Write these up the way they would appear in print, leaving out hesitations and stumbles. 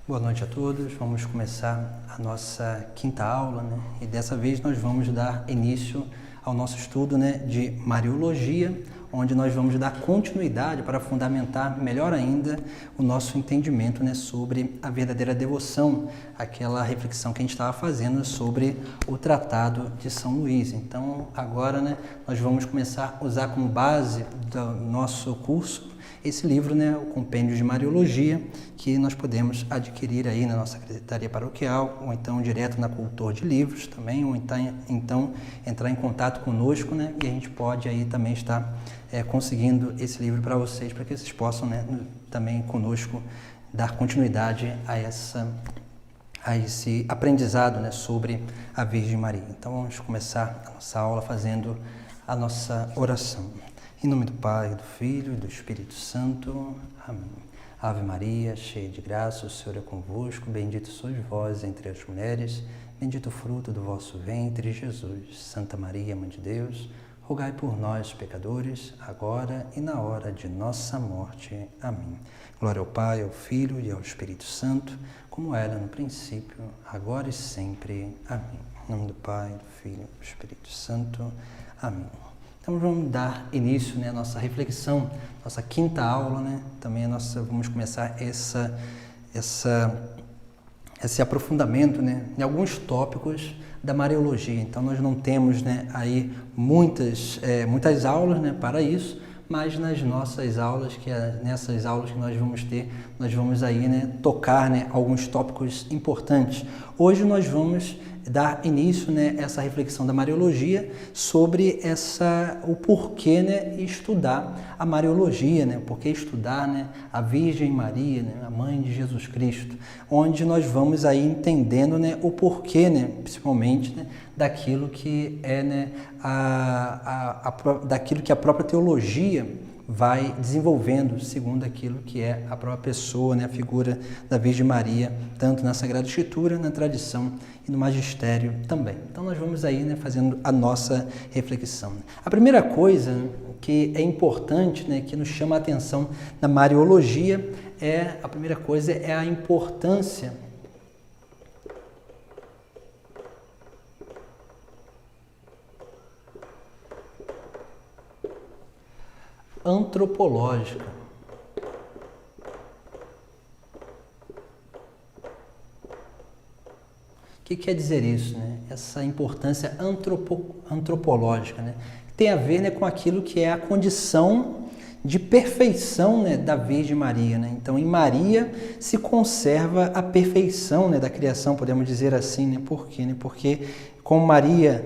Boa noite a todos. Vamos começar a nossa quinta aula, E dessa vez nós vamos dar início ao nosso estudo, de Mariologia, onde nós vamos dar continuidade para fundamentar melhor ainda o nosso entendimento, sobre a verdadeira devoção, aquela reflexão que a gente estava fazendo sobre o Tratado de São Luís. Então, agora, nós vamos começar a usar como base do nosso curso esse livro, o Compêndio de Mariologia, que nós podemos adquirir aí na nossa secretaria paroquial, ou então direto na Cultor de Livros também, ou então entrar em contato conosco, e a gente pode aí também estar conseguindo esse livro para vocês, para que vocês possam, também conosco dar continuidade a esse aprendizado, sobre a Virgem Maria. Então vamos começar a nossa aula fazendo a nossa oração. Em nome do Pai, do Filho e do Espírito Santo. Amém. Ave Maria, cheia de graça, o Senhor é convosco. Bendita sois vós entre as mulheres. Bendito o fruto do vosso ventre, Jesus. Santa Maria, Mãe de Deus, rogai por nós, pecadores, agora e na hora de nossa morte. Amém. Glória ao Pai, ao Filho e ao Espírito Santo, como era no princípio, agora e sempre. Amém. Em nome do Pai, do Filho e do Espírito Santo. Amém. Então vamos dar início, à nossa reflexão, nossa quinta aula, Também vamos começar esse aprofundamento, em alguns tópicos da Mariologia. Então nós não temos, aí muitas aulas, para isso, mas nas nossas aulas, nessas aulas que nós vamos ter, nós vamos aí, tocar, alguns tópicos importantes. Hoje nós vamos dar início, essa reflexão da Mariologia sobre o porquê, estudar a Mariologia, porque estudar, a Virgem Maria, a Mãe de Jesus Cristo, onde nós vamos aí entendendo, o porquê, principalmente, daquilo que é, daquilo que a própria teologia vai desenvolvendo segundo aquilo que é a própria pessoa, a figura da Virgem Maria, tanto na Sagrada Escritura, na tradição e no magistério também. Então nós vamos aí, fazendo a nossa reflexão. A primeira coisa que é importante, que nos chama a atenção na Mariologia, a primeira coisa é a importância antropológica. O que quer dizer isso, Essa importância antropológica, tem a ver, com aquilo que é a condição de perfeição, da Virgem Maria, Então, em Maria se conserva a perfeição, da criação, podemos dizer assim, Por quê, Porque como Maria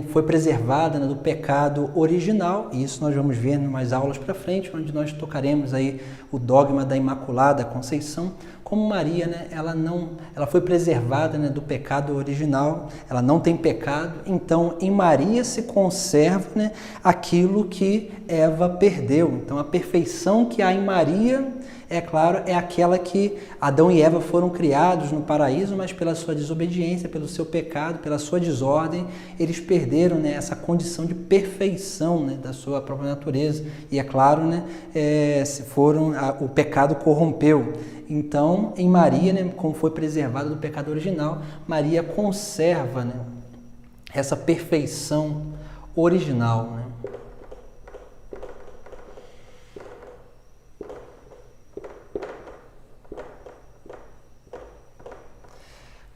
foi preservada, do pecado original, e isso nós vamos ver em umas aulas para frente, onde nós tocaremos aí o dogma da Imaculada Conceição. Como Maria, ela foi preservada, do pecado original, ela não tem pecado, então em Maria se conserva, aquilo que Eva perdeu. Então a perfeição que há em Maria, é claro, é aquela que Adão e Eva foram criados no paraíso, mas pela sua desobediência, pelo seu pecado, pela sua desordem, eles perderam, essa condição de perfeição, da sua própria natureza. E é claro, o pecado corrompeu. Então, em Maria, como foi preservada do pecado original, Maria conserva, essa perfeição original,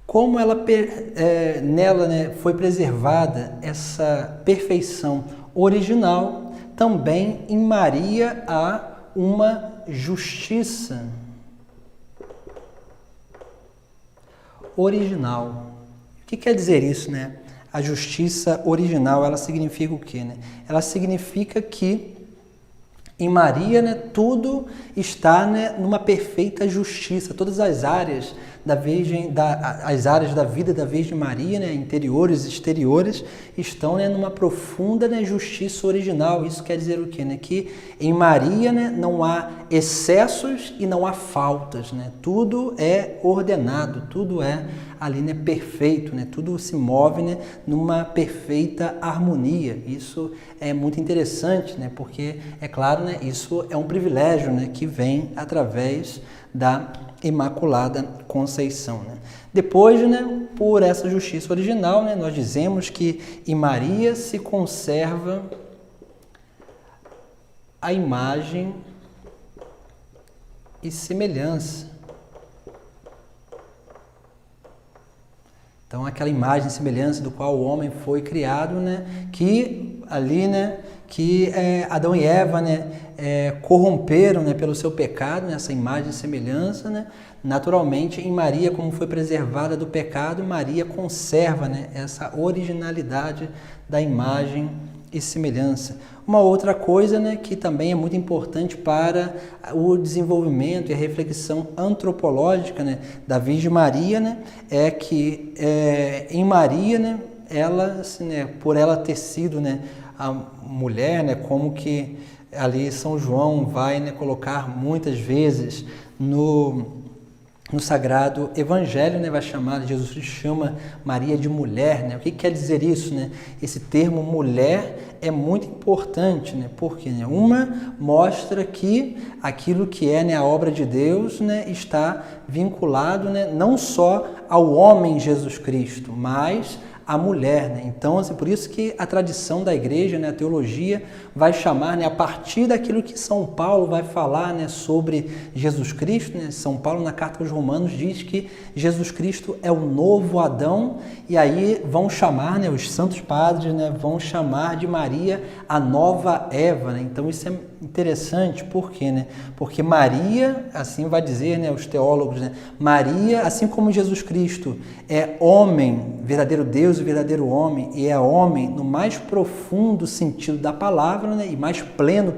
Como nela, foi preservada essa perfeição original, também em Maria há uma justiça original. O que quer dizer isso, A justiça original, ela significa o quê, Ela significa que em Maria, tudo está, numa perfeita justiça. Todas as áreas as áreas da vida da Virgem Maria, interiores e exteriores, estão, numa profunda, justiça original. Isso quer dizer o quê? Que em Maria, não há excessos e não há faltas, Tudo é ordenado, tudo é ali, perfeito, Tudo se move, numa perfeita harmonia. Isso é muito interessante, porque, é claro, isso é um privilégio, que vem através da Imaculada Conceição, né? Depois, né, por essa justiça original, né, nós dizemos que em Maria se conserva a imagem e semelhança. Então, aquela imagem e semelhança do qual o homem foi criado, né, que ali, né, que Adão e Eva, né, corromperam, né, pelo seu pecado, né, essa imagem e semelhança, né, naturalmente em Maria, como foi preservada do pecado, Maria conserva, né, essa originalidade da imagem e semelhança. Uma outra coisa, né, que também é muito importante para o desenvolvimento e a reflexão antropológica, né, da Virgem Maria, né, é que em Maria, né, ela, assim, né, por ela ter sido, né, a mulher, né, como que ali São João vai, né, colocar muitas vezes no Sagrado Evangelho, né, vai chamar, Jesus Cristo chama Maria de mulher, né? O que quer dizer isso, né? Esse termo mulher é muito importante, né? Porque, né, uma mostra que aquilo que é, né, a obra de Deus, né, está vinculado, né, não só ao homem Jesus Cristo, mas a mulher, né? Então, assim, por isso que a tradição da igreja, né, a teologia, vai chamar, né, a partir daquilo que São Paulo vai falar, né, sobre Jesus Cristo, né? São Paulo, na carta aos Romanos, diz que Jesus Cristo é o novo Adão, e aí vão chamar, né, os santos padres, né, vão chamar de Maria a nova Eva, né? Então, isso é interessante, por quê, né? Porque Maria, assim vai dizer, né, os teólogos, né, Maria, assim como Jesus Cristo é homem, verdadeiro Deus e verdadeiro homem, e é homem no mais profundo sentido da palavra, né, e mais pleno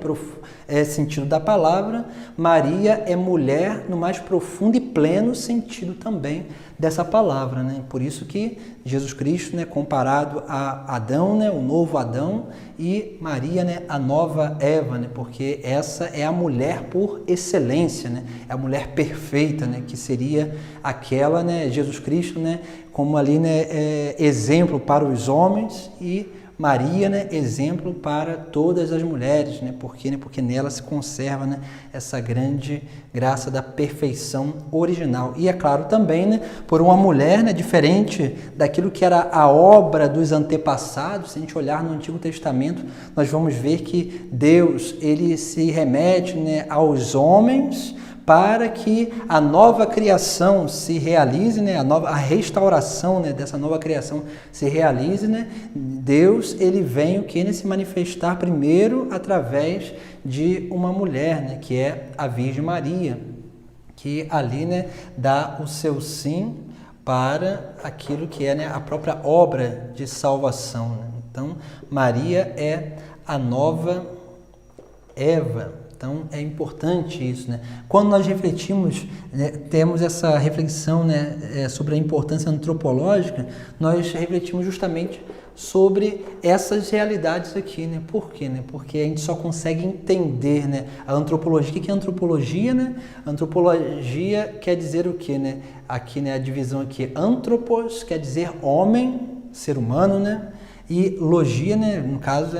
sentido da palavra, Maria é mulher no mais profundo e pleno sentido também dessa palavra, né? Por isso que Jesus Cristo, né, comparado a Adão, né, o novo Adão, e Maria, né, a nova Eva, né? Porque essa é a mulher por excelência, né? É a mulher perfeita, né, que seria aquela, né, Jesus Cristo, né, como ali, né, exemplo para os homens, e Maria, né, exemplo para todas as mulheres, né? Porque, né, porque nela se conserva, né, essa grande graça da perfeição original. E é claro também, né, por uma mulher, né, diferente daquilo que era a obra dos antepassados. Se a gente olhar no Antigo Testamento, nós vamos ver que Deus, ele se remete, né, aos homens para que a nova criação se realize, né, a restauração, né, dessa nova criação se realize, né? Deus, ele vem o que, né, se manifestar primeiro através de uma mulher, né, que é a Virgem Maria, que ali, né, dá o seu sim para aquilo que é, né, a própria obra de salvação, né? Então, Maria é a nova Eva. Então, é importante isso, né? Quando nós refletimos, né, temos essa reflexão, né, sobre a importância antropológica, nós refletimos justamente sobre essas realidades aqui, né? Por quê, né? Porque a gente só consegue entender, né, a antropologia. O que é antropologia, né? Antropologia quer dizer o quê, né? Aqui, né, a divisão aqui, antropos quer dizer homem, ser humano, né? E logia, né, no caso,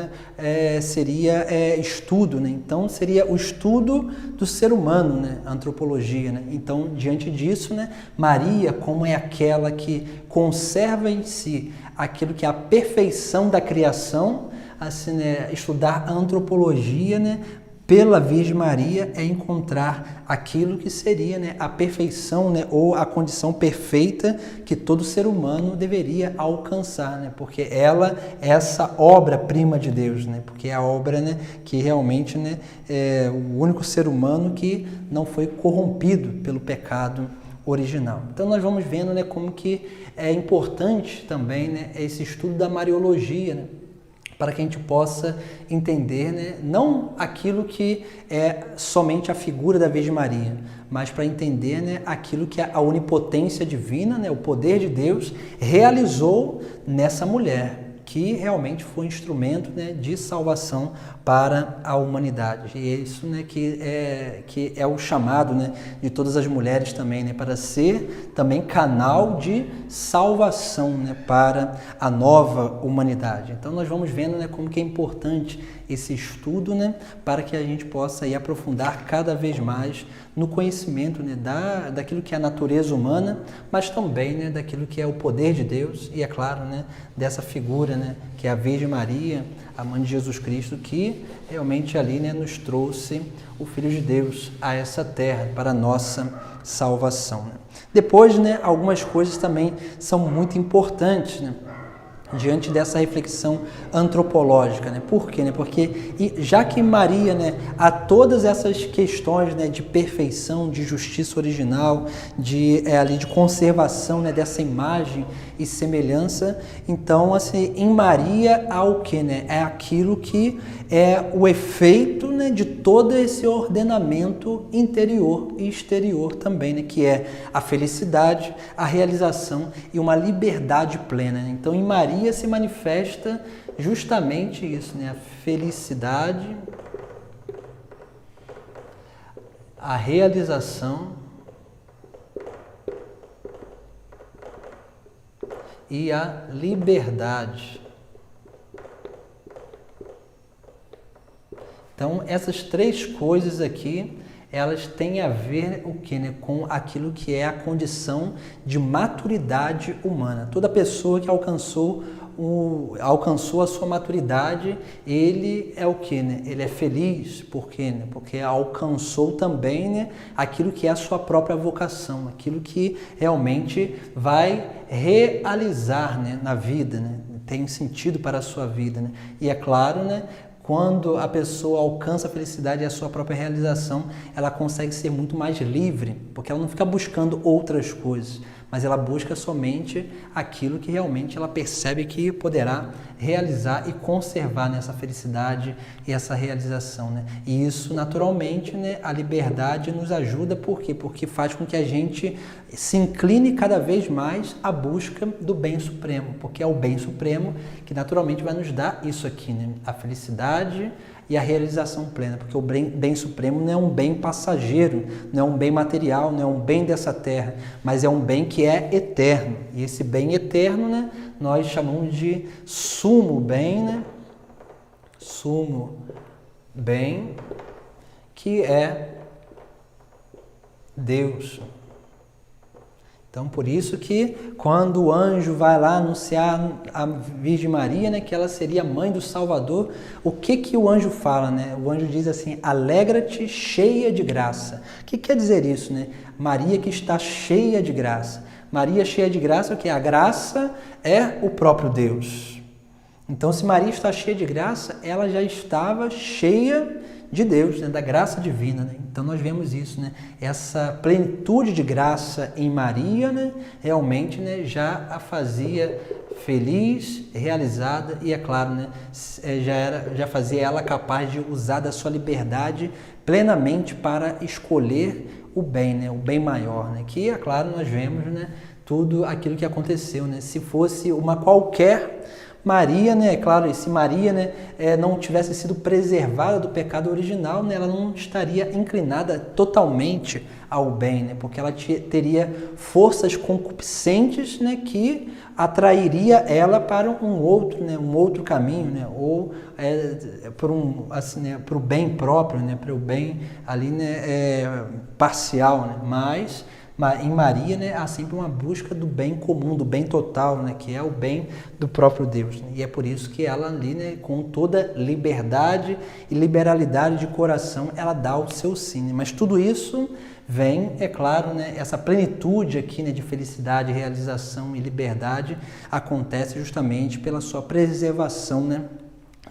seria estudo, né? Então, seria o estudo do ser humano, né? Antropologia, né? Então, diante disso, né, Maria, como é aquela que conserva em si aquilo que é a perfeição da criação, assim, né, estudar antropologia, né, pela Virgem Maria é encontrar aquilo que seria, né, a perfeição, né, ou a condição perfeita que todo ser humano deveria alcançar, né, porque ela é essa obra-prima de Deus, né, porque é a obra, né, que realmente, né, é o único ser humano que não foi corrompido pelo pecado original. Então nós vamos vendo, né, como que é importante também, né, esse estudo da Mariologia, né, para que a gente possa entender, né, não aquilo que é somente a figura da Virgem Maria, mas para entender, né, aquilo que a onipotência divina, né, o poder de Deus, realizou nessa mulher, que realmente foi um instrumento, né, de salvação para a humanidade. E é isso, né, que é o chamado, né, de todas as mulheres também, né, para ser também canal de salvação, né, para a nova humanidade. Então nós vamos vendo, né, como que é importante esse estudo, né, para que a gente possa aí aprofundar cada vez mais no conhecimento, né, daquilo que é a natureza humana, mas também, né, daquilo que é o poder de Deus e, é claro, né, dessa figura, né, que é a Virgem Maria, a mãe de Jesus Cristo, que realmente ali, né, nos trouxe o Filho de Deus a essa terra para a nossa salvação, né. Depois, né, algumas coisas também são muito importantes, né, diante dessa reflexão antropológica, né? Por quê? Né? Porque já que Maria, né, há todas essas questões, né, de perfeição, de justiça original, de conservação, né, dessa imagem e semelhança, então assim, em Maria há o quê? Né? É aquilo que é o efeito, né, de todo esse ordenamento interior e exterior também, né, que é a felicidade, a realização e uma liberdade plena, né? Então em Maria se manifesta justamente isso, né? A felicidade, a realização e a liberdade. Então, essas três coisas aqui, elas têm a ver o quê, né? Com aquilo que é a condição de maturidade humana. Toda pessoa que alcançou a sua maturidade, ele é o quê, né? Ele é feliz, por quê, né? Porque alcançou também, né, aquilo que é a sua própria vocação, aquilo que realmente vai realizar, né, na vida, né? Tem sentido para a sua vida, né? E é claro, né, quando a pessoa alcança a felicidade e a sua própria realização, ela consegue ser muito mais livre, porque ela não fica buscando outras coisas, mas ela busca somente aquilo que realmente ela percebe que poderá realizar e conservar nessa felicidade e essa realização, né? E isso, naturalmente, né, a liberdade nos ajuda, por quê? Porque faz com que a gente se incline cada vez mais à busca do bem supremo, porque é o bem supremo que naturalmente vai nos dar isso aqui, né? A felicidade e a realização plena, porque o bem supremo não é um bem passageiro, não é um bem material, não é um bem dessa terra, mas é um bem que é eterno. E esse bem eterno, né, nós chamamos de sumo bem, né? Sumo bem, que é Deus. Então, por isso que quando o anjo vai lá anunciar a Virgem Maria, né, que ela seria mãe do Salvador, o que o anjo fala, né? O anjo diz assim: alegra-te, cheia de graça. O que quer dizer isso, né? Maria que está cheia de graça. Maria cheia de graça, o que? A graça é o próprio Deus. Então, se Maria está cheia de graça, ela já estava cheia de Deus, né, da graça divina, né? Então nós vemos isso, né? Essa plenitude de graça em Maria, né, realmente, né, já a fazia feliz, realizada e, é claro, né, já fazia ela capaz de usar da sua liberdade plenamente para escolher o bem, né, o bem maior, né? Que, é claro, nós vemos, né, tudo aquilo que aconteceu, né? Se fosse uma qualquer Maria, né, é claro, se Maria, né, não tivesse sido preservada do pecado original, né, ela não estaria inclinada totalmente ao bem, né, porque ela teria forças concupiscentes, né, que atrairia ela para um outro caminho, né, ou para o bem próprio, né, para o bem ali, né, parcial, né, mas em Maria, né, há sempre uma busca do bem comum, do bem total, né, que é o bem do próprio Deus, né? E é por isso que ela ali, né, com toda liberdade e liberalidade de coração, ela dá o seu sim, né? Mas tudo isso vem, é claro, né, essa plenitude aqui, né, de felicidade, realização e liberdade acontece justamente pela sua preservação, né,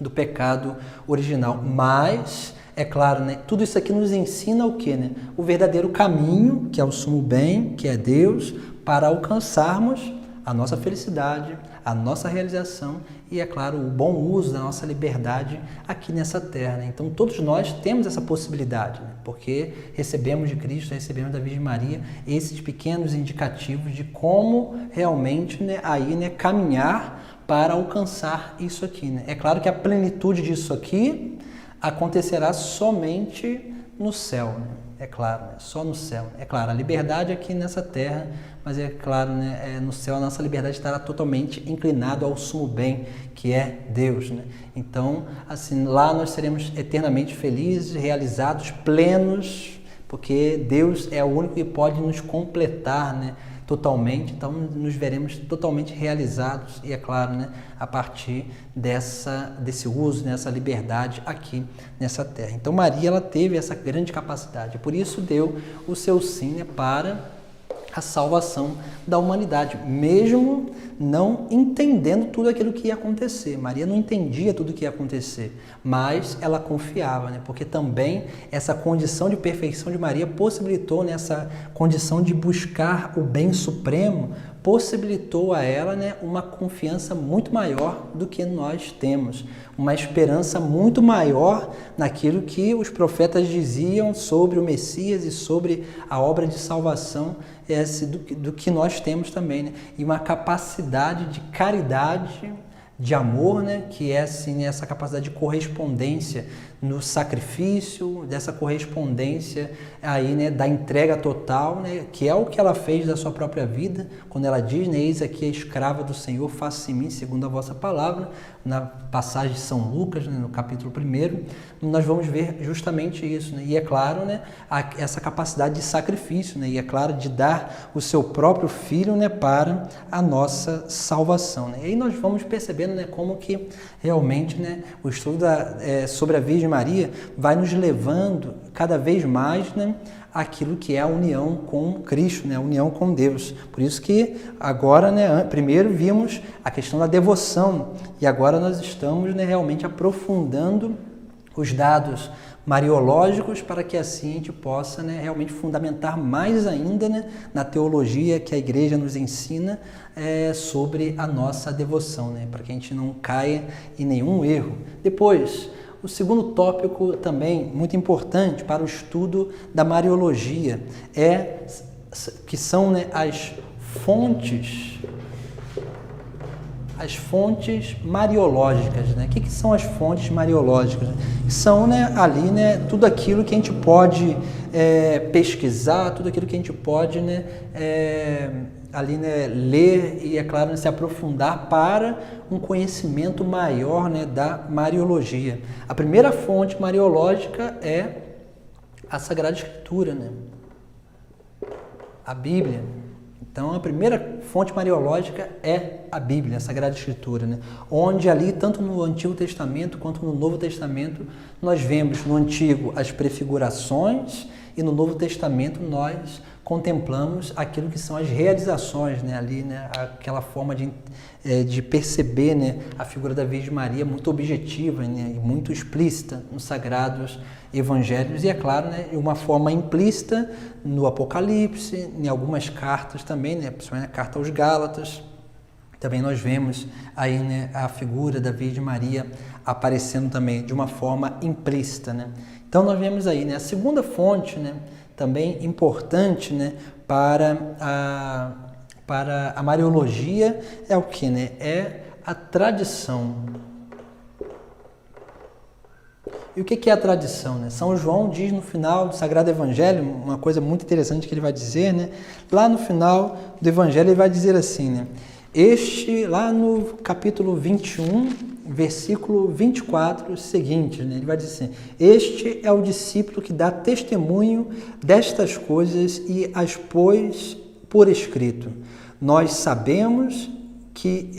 do pecado original. Mas é claro, né? Tudo isso aqui nos ensina o quê, né? O verdadeiro caminho, que é o sumo bem, que é Deus, para alcançarmos a nossa felicidade, a nossa realização e, é claro, o bom uso da nossa liberdade aqui nessa terra, né? Então, todos nós temos essa possibilidade, né? Porque recebemos de Cristo, recebemos da Virgem Maria esses pequenos indicativos de como realmente, né, aí, né, caminhar para alcançar isso aqui, né? É claro que a plenitude disso aqui acontecerá somente no céu, né? É claro, né? Só no céu. É claro, a liberdade aqui nessa terra, mas é claro, né? No céu a nossa liberdade estará totalmente inclinada ao sumo bem, que é Deus, né? Então, assim, lá nós seremos eternamente felizes, realizados, plenos, porque Deus é o único que pode nos completar, né? Totalmente, então nos veremos totalmente realizados e é claro, né, a partir desse uso, dessa liberdade aqui nessa terra. Então Maria, ela teve essa grande capacidade, por isso deu o seu sim, né, para a salvação da humanidade, mesmo não entendendo tudo aquilo que ia acontecer. Maria não entendia tudo o que ia acontecer, mas ela confiava, né? Porque também essa condição de perfeição de Maria possibilitou, né, essa condição de buscar o bem supremo, possibilitou a ela, né, uma confiança muito maior do que nós temos, uma esperança muito maior naquilo que os profetas diziam sobre o Messias e sobre a obra de salvação do que nós temos também, né? E uma capacidade de caridade, de amor, né? Que é assim, essa capacidade de correspondência no sacrifício, dessa correspondência aí, né, da entrega total, né, que é o que ela fez da sua própria vida, quando ela diz, né, eis aqui a escrava do Senhor, faça em mim segundo a vossa palavra, na passagem de São Lucas, né, no capítulo 1, nós vamos ver justamente isso, né, e é claro, né, essa capacidade de sacrifício, né, e é claro, de dar o seu próprio filho, né, para a nossa salvação, né, e aí nós vamos percebendo, né, como que realmente, né, o estudo sobre a Virgem Maria vai nos levando cada vez mais, né, aquilo que é a união com Cristo, né, a união com Deus. Por isso que agora, né, primeiro vimos a questão da devoção e agora nós estamos, né, realmente aprofundando os dados mariológicos para que assim a gente possa, né, realmente fundamentar mais ainda, né, na teologia que a Igreja nos ensina sobre a nossa devoção, né, para que a gente não caia em nenhum erro. Depois, o segundo tópico também muito importante para o estudo da Mariologia que são, né, as fontes mariológicas, né? O que são as fontes mariológicas? São, né, ali, né, tudo aquilo que a gente pode pesquisar, tudo aquilo que a gente pode, né, ali, né, ler e, é claro, né, se aprofundar para um conhecimento maior, né, da Mariologia. A primeira fonte mariológica é a Sagrada Escritura, né? A Bíblia. Então, a primeira fonte mariológica é a Bíblia, a Sagrada Escritura, né? Onde ali, tanto no Antigo Testamento quanto no Novo Testamento, nós vemos no Antigo as prefigurações e no Novo Testamento nós contemplamos aquilo que são as realizações, né? Ali, né? Aquela forma de perceber, né, a figura da Virgem Maria muito objetiva, né, e muito explícita nos Sagrados Evangelhos e, é claro, né, de uma forma implícita no Apocalipse, em algumas cartas também, né, principalmente a carta aos Gálatas. Também nós vemos aí, né, a figura da Virgem Maria aparecendo também de uma forma implícita, né? Então nós vemos aí, né, a segunda fonte, né, também importante, né, para a Mariologia é o que, né? É a tradição. E o que é a tradição, né? São João diz no final do Sagrado Evangelho, uma coisa muito interessante que ele vai dizer, né? Lá no final do Evangelho ele vai dizer assim, né? Lá no capítulo 21, versículo 24, seguinte, né? Ele vai dizer assim: este é o discípulo que dá testemunho destas coisas e as pôs por escrito. Nós sabemos que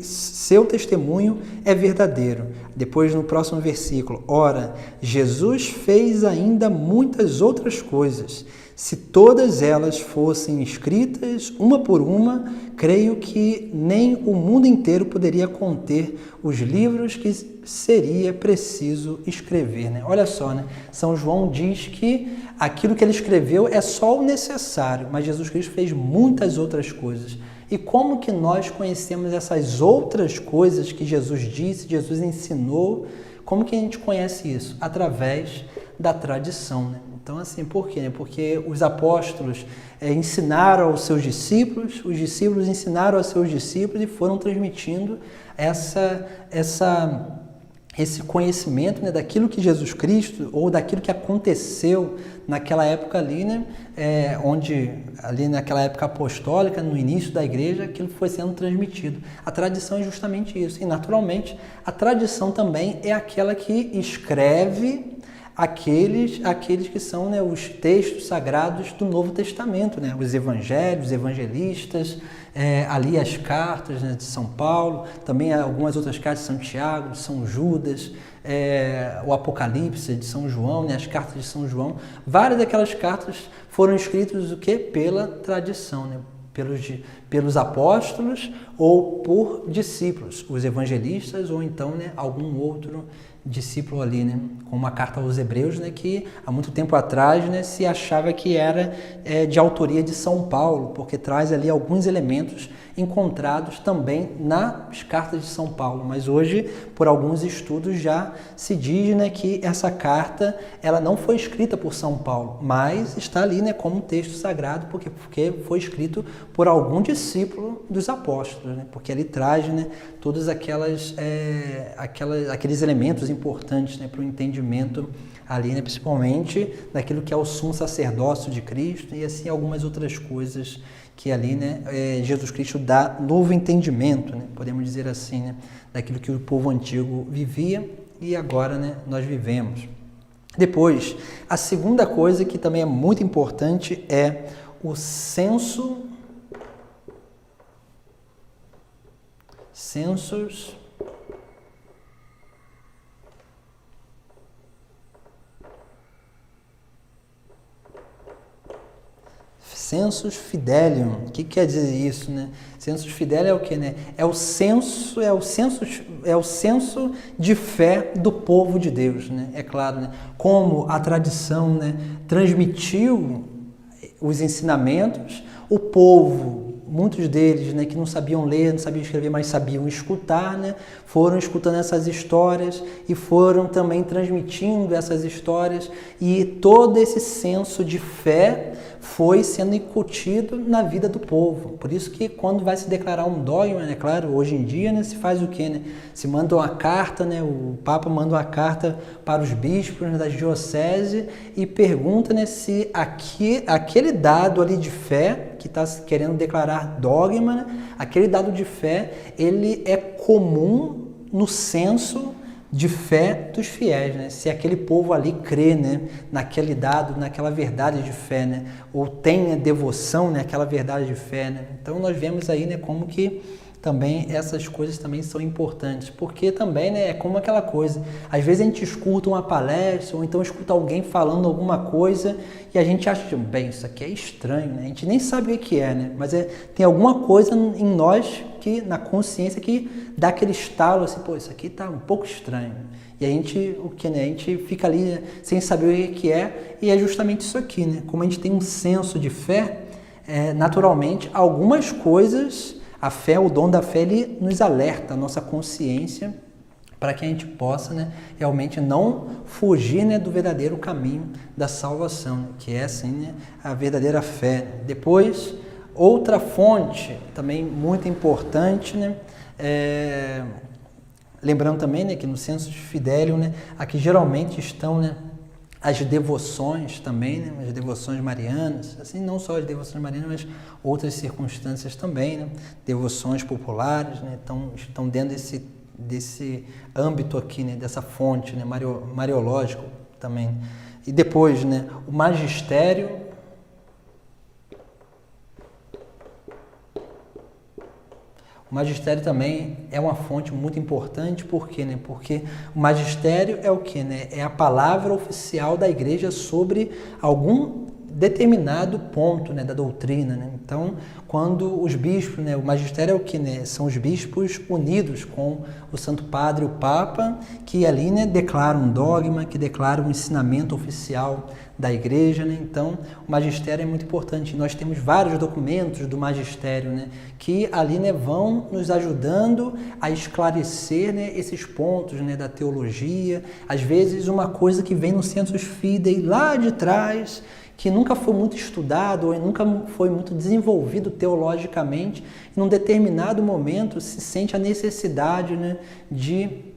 seu testemunho é verdadeiro. Depois, no próximo versículo, ora, Jesus fez ainda muitas outras coisas. Se todas elas fossem escritas, uma por uma, creio que nem o mundo inteiro poderia conter os livros que seria preciso escrever, né? Olha só, né? São João diz que aquilo que ele escreveu é só o necessário, mas Jesus Cristo fez muitas outras coisas. E como que nós conhecemos essas outras coisas que Jesus disse, Jesus ensinou? Como que a gente conhece isso? Através da tradição, né? Então, assim, por quê? Porque os apóstolos ensinaram aos seus discípulos, os discípulos ensinaram aos seus discípulos e foram transmitindo esse conhecimento, né, daquilo que Jesus Cristo, ou daquilo que aconteceu naquela época ali, né, onde ali naquela época apostólica, no início da igreja, aquilo foi sendo transmitido. A tradição é justamente isso. E, naturalmente, a tradição também é aquela que escreve aqueles que são, né, os textos sagrados do Novo Testamento, né, os evangelhos, os evangelistas, ali as cartas, né, de São Paulo, também algumas outras cartas de São Tiago, de São Judas, o Apocalipse de São João, né, as cartas de São João. Várias daquelas cartas foram escritas o quê? Pela tradição, né? Pelos apóstolos ou por discípulos, os evangelistas ou então, né, algum outro discípulo ali, né, como a carta aos Hebreus, né, que há muito tempo atrás, né, se achava que era de autoria de São Paulo, porque traz ali alguns elementos encontrados também nas cartas de São Paulo, mas hoje, por alguns estudos, já se diz, né, que essa carta ela não foi escrita por São Paulo, mas está ali, né, como um texto sagrado, porque foi escrito por algum discípulo dos apóstolos, né, porque ele traz, né, todos aqueles elementos importantes, né, para o entendimento ali, né, principalmente daquilo que é o sumo sacerdócio de Cristo e assim algumas outras coisas que ali, né, Jesus Cristo dá novo entendimento, né, podemos dizer assim, né, daquilo que o povo antigo vivia e agora, né, nós vivemos. Depois, a segunda coisa que também é muito importante é o censos fidelium. O que quer dizer isso, né? Census fidelium é o quê, né? É o censo de fé do povo de Deus, né? É claro, né? Como a tradição, né, transmitiu os ensinamentos, o povo, muitos deles, né, que não sabiam ler, não sabiam escrever, mas sabiam escutar, né, foram escutando essas histórias e foram também transmitindo essas histórias e todo esse senso de fé foi sendo incutido na vida do povo. Por isso que quando vai se declarar um dogma, né, claro, hoje em dia, né, se faz o quê, né? Se manda uma carta, né, o Papa manda uma carta para os bispos, né, das dioceses e pergunta, né, se aquele dado ali de fé que está querendo declarar dogma, né, aquele dado de fé, ele é comum no senso de fé dos fiéis, né? Se aquele povo ali crê, né, naquele dado, naquela verdade de fé, né, ou tem a devoção, né, aquela verdade de fé, né? Então nós vemos aí, né, como que também essas coisas também são importantes, porque também, né, é como aquela coisa, às vezes a gente escuta uma palestra ou então escuta alguém falando alguma coisa e a gente acha, bem, isso aqui é estranho, né? A gente nem sabe o que é, né? Mas tem alguma coisa em nós que, na consciência, que dá aquele estalo assim, pô, isso aqui tá um pouco estranho. E a gente, né? A gente fica ali, né, sem saber o que é, e é justamente isso aqui, né? Como a gente tem um senso de fé, naturalmente, algumas coisas, a fé, o dom da fé, ele nos alerta a nossa consciência para que a gente possa, né, realmente não fugir, né, do verdadeiro caminho da salvação, né, que é assim, né, a verdadeira fé. Depois, outra fonte também muito importante, né, lembrando também, né, que no Census Fidelium, né, aqui geralmente estão, né, as devoções também, né, as devoções marianas, assim, não só as devoções marianas, mas outras circunstâncias também, né, devoções populares, né, estão dentro desse âmbito aqui, né, dessa fonte, né, mariológico também. E depois, né, o magistério. O magistério também é uma fonte muito importante, por quê, né? Porque o magistério é o quê, né? É a palavra oficial da igreja sobre algum determinado ponto, né, da doutrina, né? Então, quando os bispos, né, o magistério é o que, né, são os bispos unidos com o Santo Padre, o Papa, que ali, né, declaram um dogma, que declaram um ensinamento oficial da Igreja, né? Então, o magistério é muito importante. Nós temos vários documentos do magistério, né, que ali, né, vão nos ajudando a esclarecer, né, esses pontos, né, da teologia. Às vezes, uma coisa que vem no Sensus Fidei lá de trás, que nunca foi muito estudado ou nunca foi muito desenvolvido teologicamente, em um determinado momento se sente a necessidade, né, de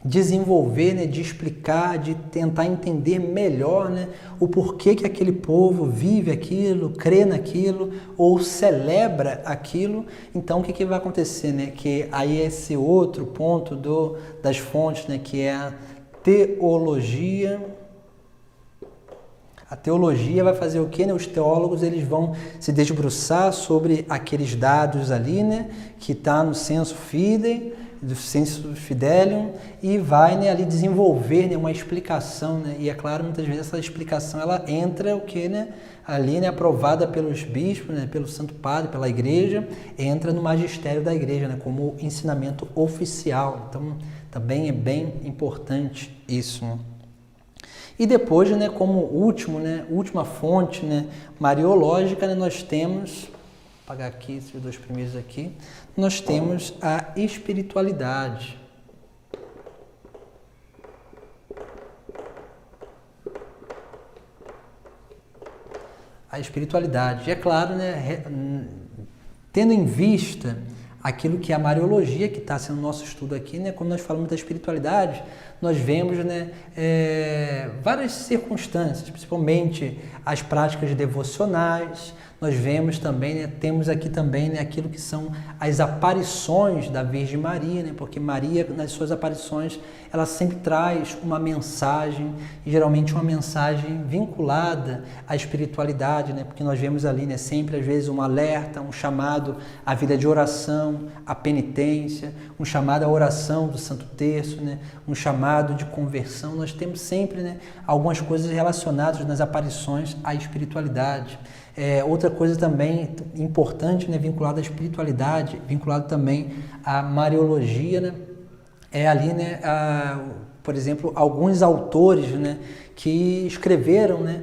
desenvolver, né, de explicar, de tentar entender melhor, né, o porquê que aquele povo vive aquilo, crê naquilo ou celebra aquilo. Então, o que vai acontecer, né? Que aí esse outro ponto das fontes, né, que é a teologia. A teologia vai fazer o quê, né? Os teólogos eles vão se debruçar sobre aqueles dados ali, né, que está no Sensus Fidei, do Sensus Fidelium, e vai, né, ali desenvolver, né, uma explicação, né? E é claro, muitas vezes essa explicação ela entra o que, né, ali, né, aprovada pelos bispos, né, pelo Santo Padre, pela Igreja, entra no magistério da Igreja, né, como ensinamento oficial. Então, também é bem importante isso, né? E depois, né, como último, né, última fonte, né, mariológica, né, nós temos, vou apagar aqui esses dois primeiros aqui, nós temos a espiritualidade. A espiritualidade. E é claro, né, tendo em vista aquilo que é a Mariologia, que está sendo nosso estudo aqui, né, quando nós falamos da espiritualidade, nós vemos, né, várias circunstâncias, principalmente as práticas devocionais. Nós vemos também, né, temos aqui também, né, aquilo que são as aparições da Virgem Maria, né, porque Maria, nas suas aparições, ela sempre traz uma mensagem, e geralmente uma mensagem vinculada à espiritualidade, né, porque nós vemos ali, né, sempre às vezes um alerta, um chamado à vida de oração, à penitência, um chamado à oração do Santo Terço, né, um chamado de conversão. Nós temos sempre, né, algumas coisas relacionadas nas aparições à espiritualidade. Outra coisa também importante, né, vinculada à espiritualidade, vinculado também à Mariologia, né, é ali, né, por exemplo, alguns autores, né, que escreveram, né,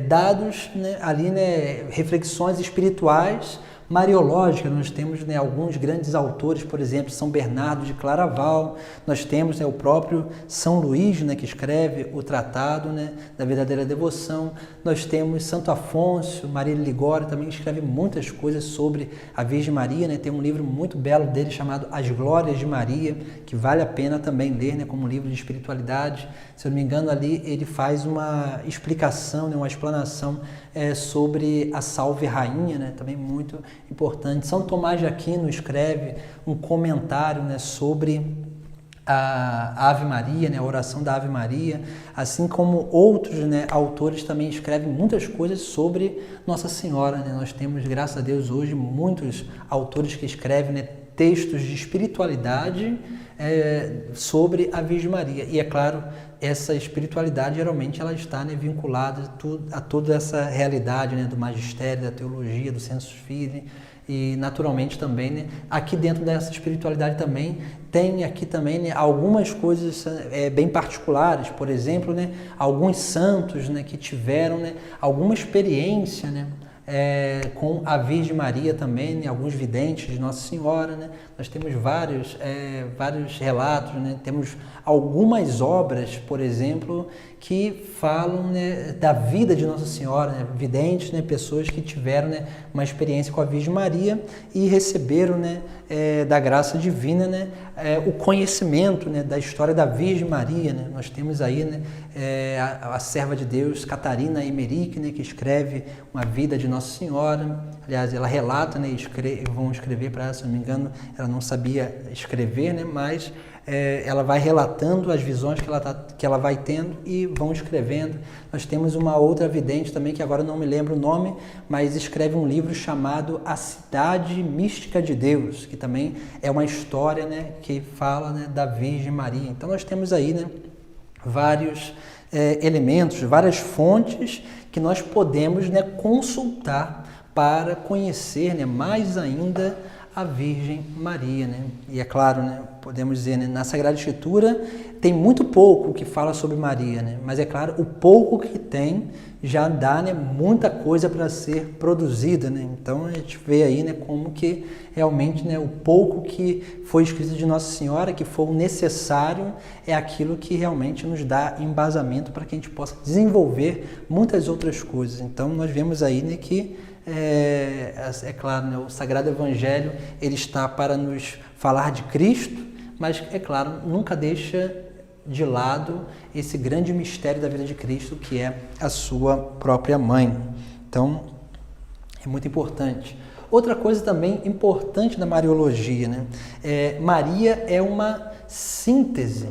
dados, né, ali, né, reflexões espirituais mariológica. Nós temos, né, alguns grandes autores, por exemplo, São Bernardo de Claraval, nós temos, né, o próprio São Luís, né, que escreve o Tratado, né, da Verdadeira Devoção, nós temos Santo Afonso, Maria de Ligório também escreve muitas coisas sobre a Virgem Maria, né, tem um livro muito belo dele chamado As Glórias de Maria, que vale a pena também ler, né, como um livro de espiritualidade. Se eu não me engano, ali ele faz uma explicação, né, uma explanação sobre a Salve Rainha, né, também muito importante. São Tomás de Aquino escreve um comentário, né, sobre a Ave Maria, né, a oração da Ave Maria, assim como outros, né, autores também escrevem muitas coisas sobre Nossa Senhora, né. Nós temos, graças a Deus, hoje muitos autores que escrevem, né, textos de espiritualidade sobre a Virgem Maria. E é claro, essa espiritualidade geralmente ela está, né, vinculada a toda essa realidade, né, do magistério, da teologia, do Sensus Fidei, e naturalmente também, né, aqui dentro dessa espiritualidade também tem aqui também, né, algumas coisas bem particulares. Por exemplo, né, alguns santos, né, que tiveram, né, alguma experiência, né, com a Virgem Maria também, né, alguns videntes de Nossa Senhora, né. Nós temos vários relatos, né, temos algumas obras, por exemplo, que falam, né, da vida de Nossa Senhora, né, videntes, né, pessoas que tiveram, né, uma experiência com a Virgem Maria e receberam, né, da graça divina, né, o conhecimento, né, da história da Virgem Maria, né. Nós temos aí, né, a serva de Deus, Catarina Emmerich, né, que escreve uma vida de Nossa Senhora. Aliás, ela relata, né, vão escrever para ela, se não me engano, ela não sabia escrever, né, mas ela vai relatando as visões que ela vai tendo e vão escrevendo. Nós temos uma outra vidente também, que agora não me lembro o nome, mas escreve um livro chamado A Cidade Mística de Deus, que também é uma história, né, que fala, né, da Virgem Maria. Então nós temos aí, né, vários elementos, várias fontes que nós podemos, né, consultar para conhecer, né, mais ainda a Virgem Maria, né? E é claro, né, podemos dizer, né, na Sagrada Escritura tem muito pouco que fala sobre Maria, né? Mas é claro, o pouco que tem já dá, né, muita coisa para ser produzida, né? Então a gente vê aí, né, como que realmente, né, o pouco que foi escrito de Nossa Senhora, que for necessário, é aquilo que realmente nos dá embasamento para que a gente possa desenvolver muitas outras coisas. Então nós vemos aí, né, que é claro, né, o Sagrado Evangelho ele está para nos falar de Cristo, mas é claro, nunca deixa de lado esse grande mistério da vida de Cristo, que é a sua própria mãe. Então, é muito importante. Outra coisa também importante da Mariologia, né? Maria é uma síntese.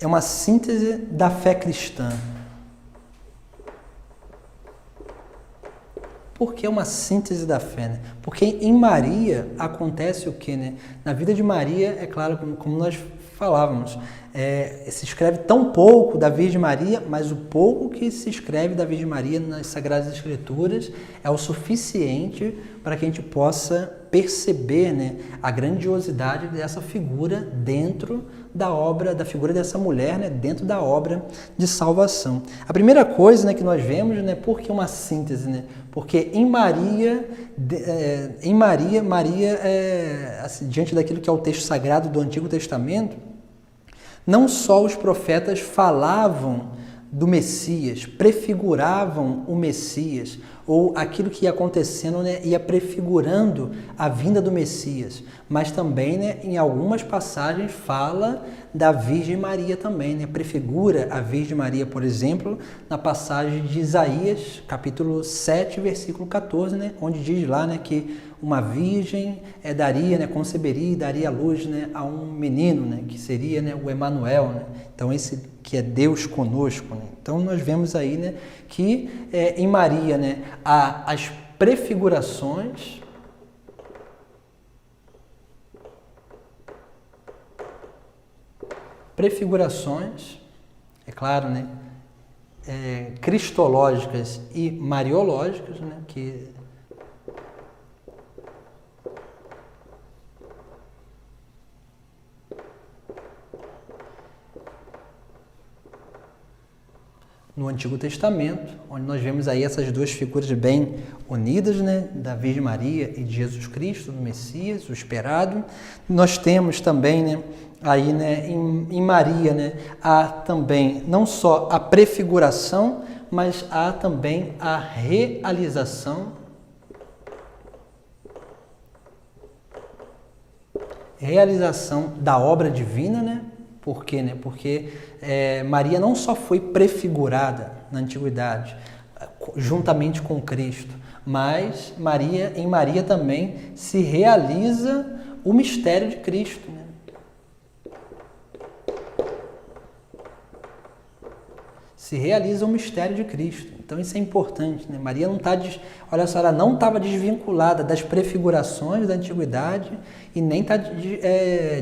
É uma síntese da fé cristã. Por que uma síntese da fé, né? Porque em Maria acontece o quê, né? Na vida de Maria, é claro, como nós falávamos, se escreve tão pouco da Virgem Maria, mas o pouco que se escreve da Virgem Maria nas Sagradas Escrituras é o suficiente para que a gente possa perceber, né, a grandiosidade dessa figura dentro da obra, da figura dessa mulher, né, dentro da obra de salvação. A primeira coisa, né, que nós vemos, né, por que uma síntese, né? Porque em Maria, assim, diante daquilo que é o texto sagrado do Antigo Testamento, não só os profetas falavam do Messias, prefiguravam o Messias, ou aquilo que ia acontecendo, né, ia prefigurando a vinda do Messias, mas também, né, em algumas passagens fala da Virgem Maria também, né, prefigura a Virgem Maria, por exemplo, na passagem de Isaías, capítulo 7, versículo 14, né, onde diz lá, né, que uma virgem daria, né, conceberia e daria à luz, né, a um menino, né, que seria, né, o Emanuel, né? Então esse que é Deus conosco, né? Então nós vemos aí, né, que em Maria, né, há as prefigurações, é claro, né, cristológicas e mariológicas, né, que no Antigo Testamento, onde nós vemos aí essas duas figuras bem unidas, né, da Virgem Maria e de Jesus Cristo, do Messias, o esperado. Nós temos também, né, aí, né, em Maria, né, há também não só a prefiguração, mas há também a realização da obra divina, né? Por quê, né? Porque Maria não só foi prefigurada na antiguidade, juntamente com Cristo, mas em Maria também se realiza o mistério de Cristo, né? Se realiza o mistério de Cristo. Então isso é importante, né? Maria não está, olha só, ela não estava desvinculada das prefigurações da antiguidade e nem está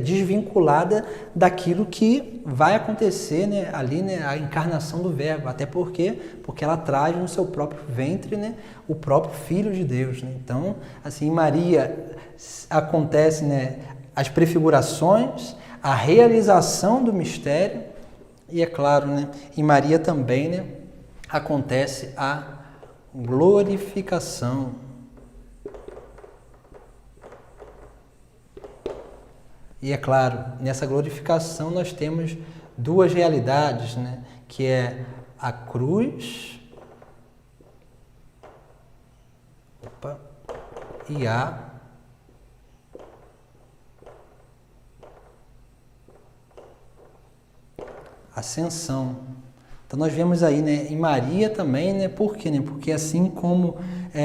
desvinculada daquilo que vai acontecer, né, ali, né, a encarnação do Verbo. Até porque ela traz no seu próprio ventre, né, o próprio Filho de Deus, né? Então, assim, em Maria acontece, né, as prefigurações, a realização do mistério e, é claro, né, em Maria também, né, acontece a glorificação. E, é claro, nessa glorificação nós temos duas realidades, né, que é a cruz e a ascensão. Então nós vemos aí, né, em Maria também, né, por quê? Né? Porque assim como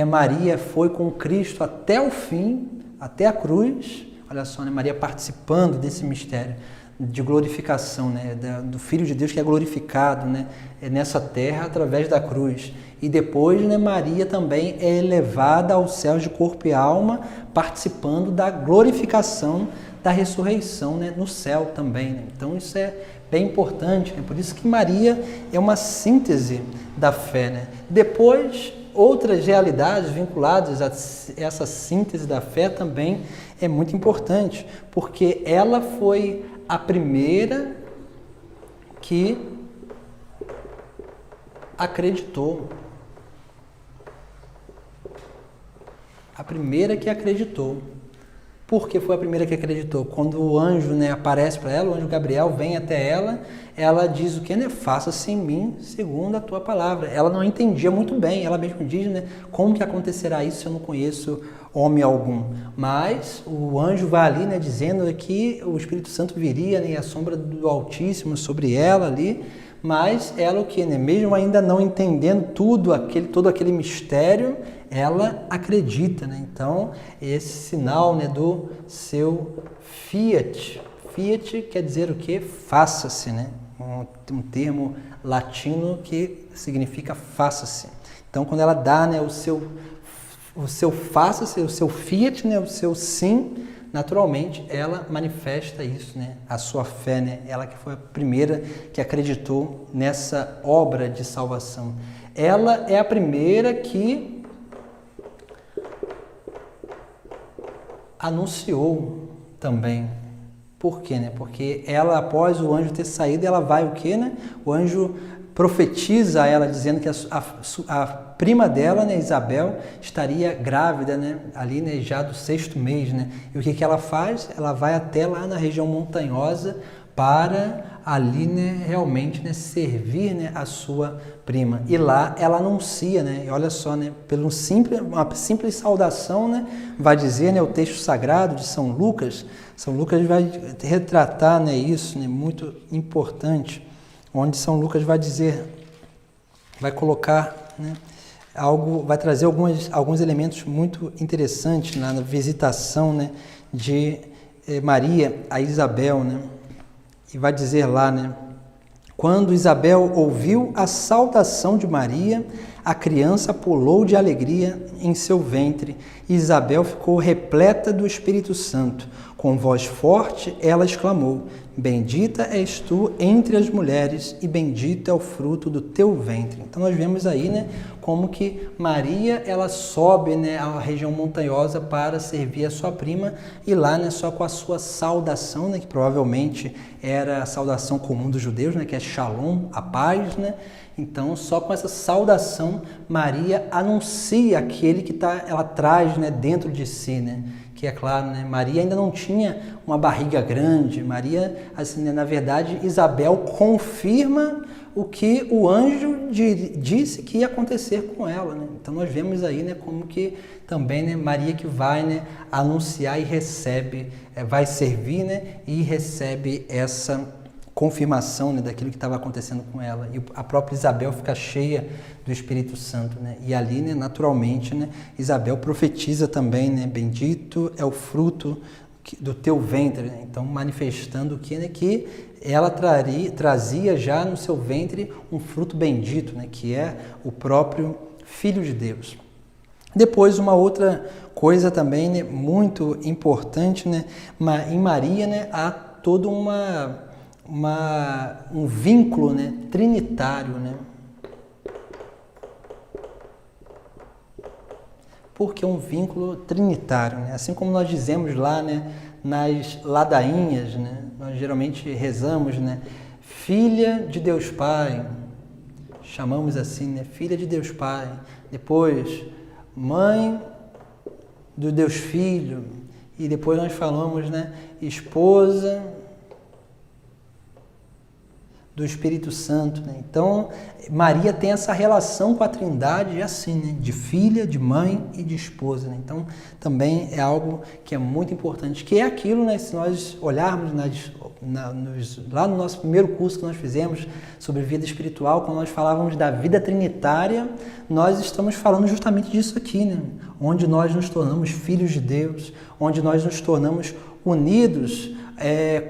Maria foi com Cristo até o fim, até a cruz, olha só, né, Maria participando desse mistério de glorificação, né, do Filho de Deus que é glorificado, né, nessa terra através da cruz. E depois, né, Maria também é elevada aos céus de corpo e alma, participando da glorificação da ressurreição, né, no céu também, né? Então isso é bem importante, né? Por isso que Maria é uma síntese da fé, né? Depois, outras realidades vinculadas a essa síntese da fé também é muito importante, porque ela foi a primeira que acreditou. A primeira que acreditou. Por que foi a primeira que acreditou? Quando o anjo, né, aparece para ela, o anjo Gabriel vem até ela, ela diz o que? Né? Faça-se em mim segundo a tua palavra. Ela não entendia muito bem, ela mesma diz, né, como que acontecerá isso se eu não conheço homem algum. Mas o anjo vai ali, né, dizendo que o Espírito Santo viria, né, e a sombra do Altíssimo sobre ela ali, mas ela o que, né, mesmo ainda não entendendo todo aquele mistério, ela acredita, né? Então, esse sinal, né, do seu fiat. Fiat quer dizer o quê? Faça-se, né? Um termo latino que significa faça-se. Então, quando ela dá, né, o seu faça-se, o seu fiat, né, o seu sim, naturalmente ela manifesta isso, né, a sua fé, né? Ela que foi a primeira que acreditou nessa obra de salvação. Ela é a primeira que anunciou também. Por quê, né? Porque ela, após o anjo ter saído, ela vai o quê, né? O anjo profetiza a ela, dizendo que a prima dela, né, Isabel, estaria grávida, né? Ali, né, já do 6º mês, né? E o que ela faz? Ela vai até lá na região montanhosa para ali, né, realmente, né, servir, né, a sua prima. E lá ela anuncia, né, e olha só, né, uma simples saudação, né, vai dizer, né, o texto sagrado de São Lucas vai retratar, né, isso, né, muito importante, onde São Lucas vai dizer, vai colocar, né, vai trazer alguns elementos muito interessantes na visitação, né, de Maria a Isabel, né? E vai dizer lá, né? Quando Isabel ouviu a saudação de Maria, a criança pulou de alegria em seu ventre. E Isabel ficou repleta do Espírito Santo. Com voz forte, ela exclamou: Bendita és tu entre as mulheres e bendito é o fruto do teu ventre. Então nós vemos aí, né, como que Maria, ela sobe, né, à região montanhosa para servir a sua prima e lá, né, só com a sua saudação, né, que provavelmente era a saudação comum dos judeus, né, que é Shalom, a paz, né? Então, só com essa saudação, Maria anuncia aquele que ela traz, né, dentro de si, né? Que é claro, né, Maria ainda não tinha uma barriga grande. Maria, assim, né, na verdade, Isabel confirma o que o anjo disse que ia acontecer com ela, né? Então nós vemos aí, né, como que também, né, Maria que vai, né, anunciar e recebe, vai servir, né, e recebe essa confirmação, né, daquilo que estava acontecendo com ela. E a própria Isabel fica cheia do Espírito Santo, né? E ali, né, naturalmente, né, Isabel profetiza também, né, bendito é o fruto do teu ventre, né? Então manifestando que, né, que ela trazia já no seu ventre um fruto bendito, né, que é o próprio Filho de Deus. Depois, uma outra coisa também, né, muito importante, né, em Maria, né, há todo um vínculo, né, trinitário, né? Porque é um vínculo trinitário, né? Assim como nós dizemos lá, né, nas ladainhas, né, nós geralmente rezamos, né, Filha de Deus Pai, chamamos assim, né, Filha de Deus Pai. Depois, Mãe do Deus Filho. E depois nós falamos, né, Esposa do Espírito Santo, né? Então, Maria tem essa relação com a Trindade assim, né? De filha, de mãe e de esposa, né? Então, também é algo que é muito importante, que é aquilo, né? Se nós olharmos lá no nosso primeiro curso que nós fizemos sobre vida espiritual, quando nós falávamos da vida trinitária, nós estamos falando justamente disso aqui, né? Onde nós nos tornamos filhos de Deus, onde nós nos tornamos unidos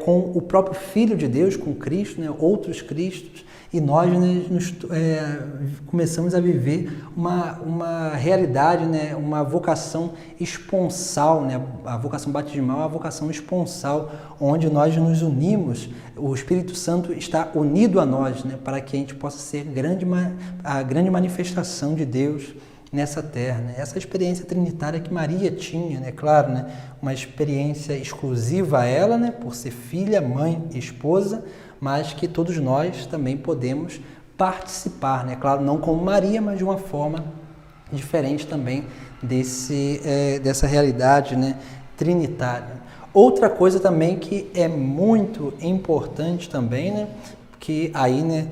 com o próprio Filho de Deus, com Cristo, né, outros Cristos, e nós, né, começamos a viver uma realidade, né, uma vocação esponsal, né, a vocação batismal é uma vocação esponsal, onde nós nos unimos, o Espírito Santo está unido a nós, né, para que a gente possa ser a grande manifestação de Deus nessa terra, né? Essa experiência trinitária que Maria tinha, né? Claro, né? Uma experiência exclusiva a ela, né? Por ser filha, mãe e esposa, mas que todos nós também podemos participar, né? Claro, não como Maria, mas de uma forma diferente também dessa realidade, né? Trinitária. Outra coisa também que é muito importante também, né? Que aí, né,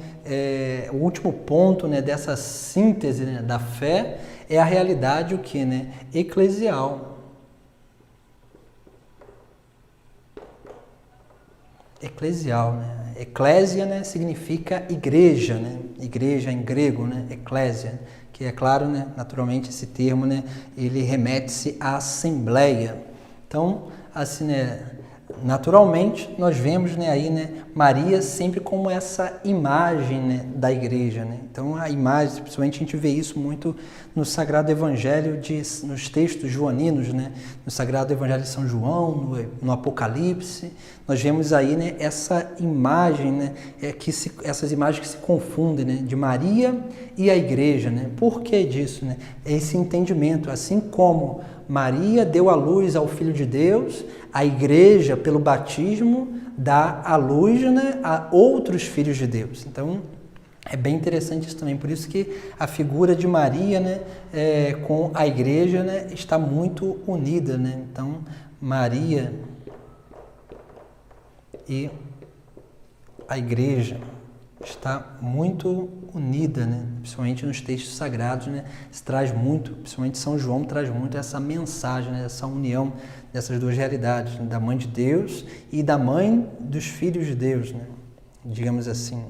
o último ponto, né, dessa síntese, né, da fé é a realidade, o que, né, eclesial. Eclesial, né? Eclésia, né, significa igreja, né? Igreja em grego, né? Eclésia, que é claro, né, naturalmente esse termo, né, ele remete-se à assembleia. Então, assim, né, naturalmente, nós vemos, né, aí, né, Maria sempre como essa imagem, né, da igreja, né? Então, a imagem, principalmente a gente vê isso muito no Sagrado Evangelho, nos textos joaninos, né? No Sagrado Evangelho de São João, no Apocalipse, nós vemos aí, né, essa imagem, né, essas imagens que se confundem, né, de Maria e a igreja, né? Por que disso, né? Esse entendimento, assim como Maria deu à luz ao Filho de Deus, a igreja, pelo batismo, dá à luz, né, a outros filhos de Deus. Então, é bem interessante isso também. Por isso que a figura de Maria, né, com a igreja, né, está muito unida, né? Então, Maria e a igreja está muito unida, né? Principalmente nos textos sagrados, né? Se traz muito, principalmente São João traz muito essa mensagem, né? Essa união dessas duas realidades, né? Da mãe de Deus e da mãe dos filhos de Deus, né? Digamos assim.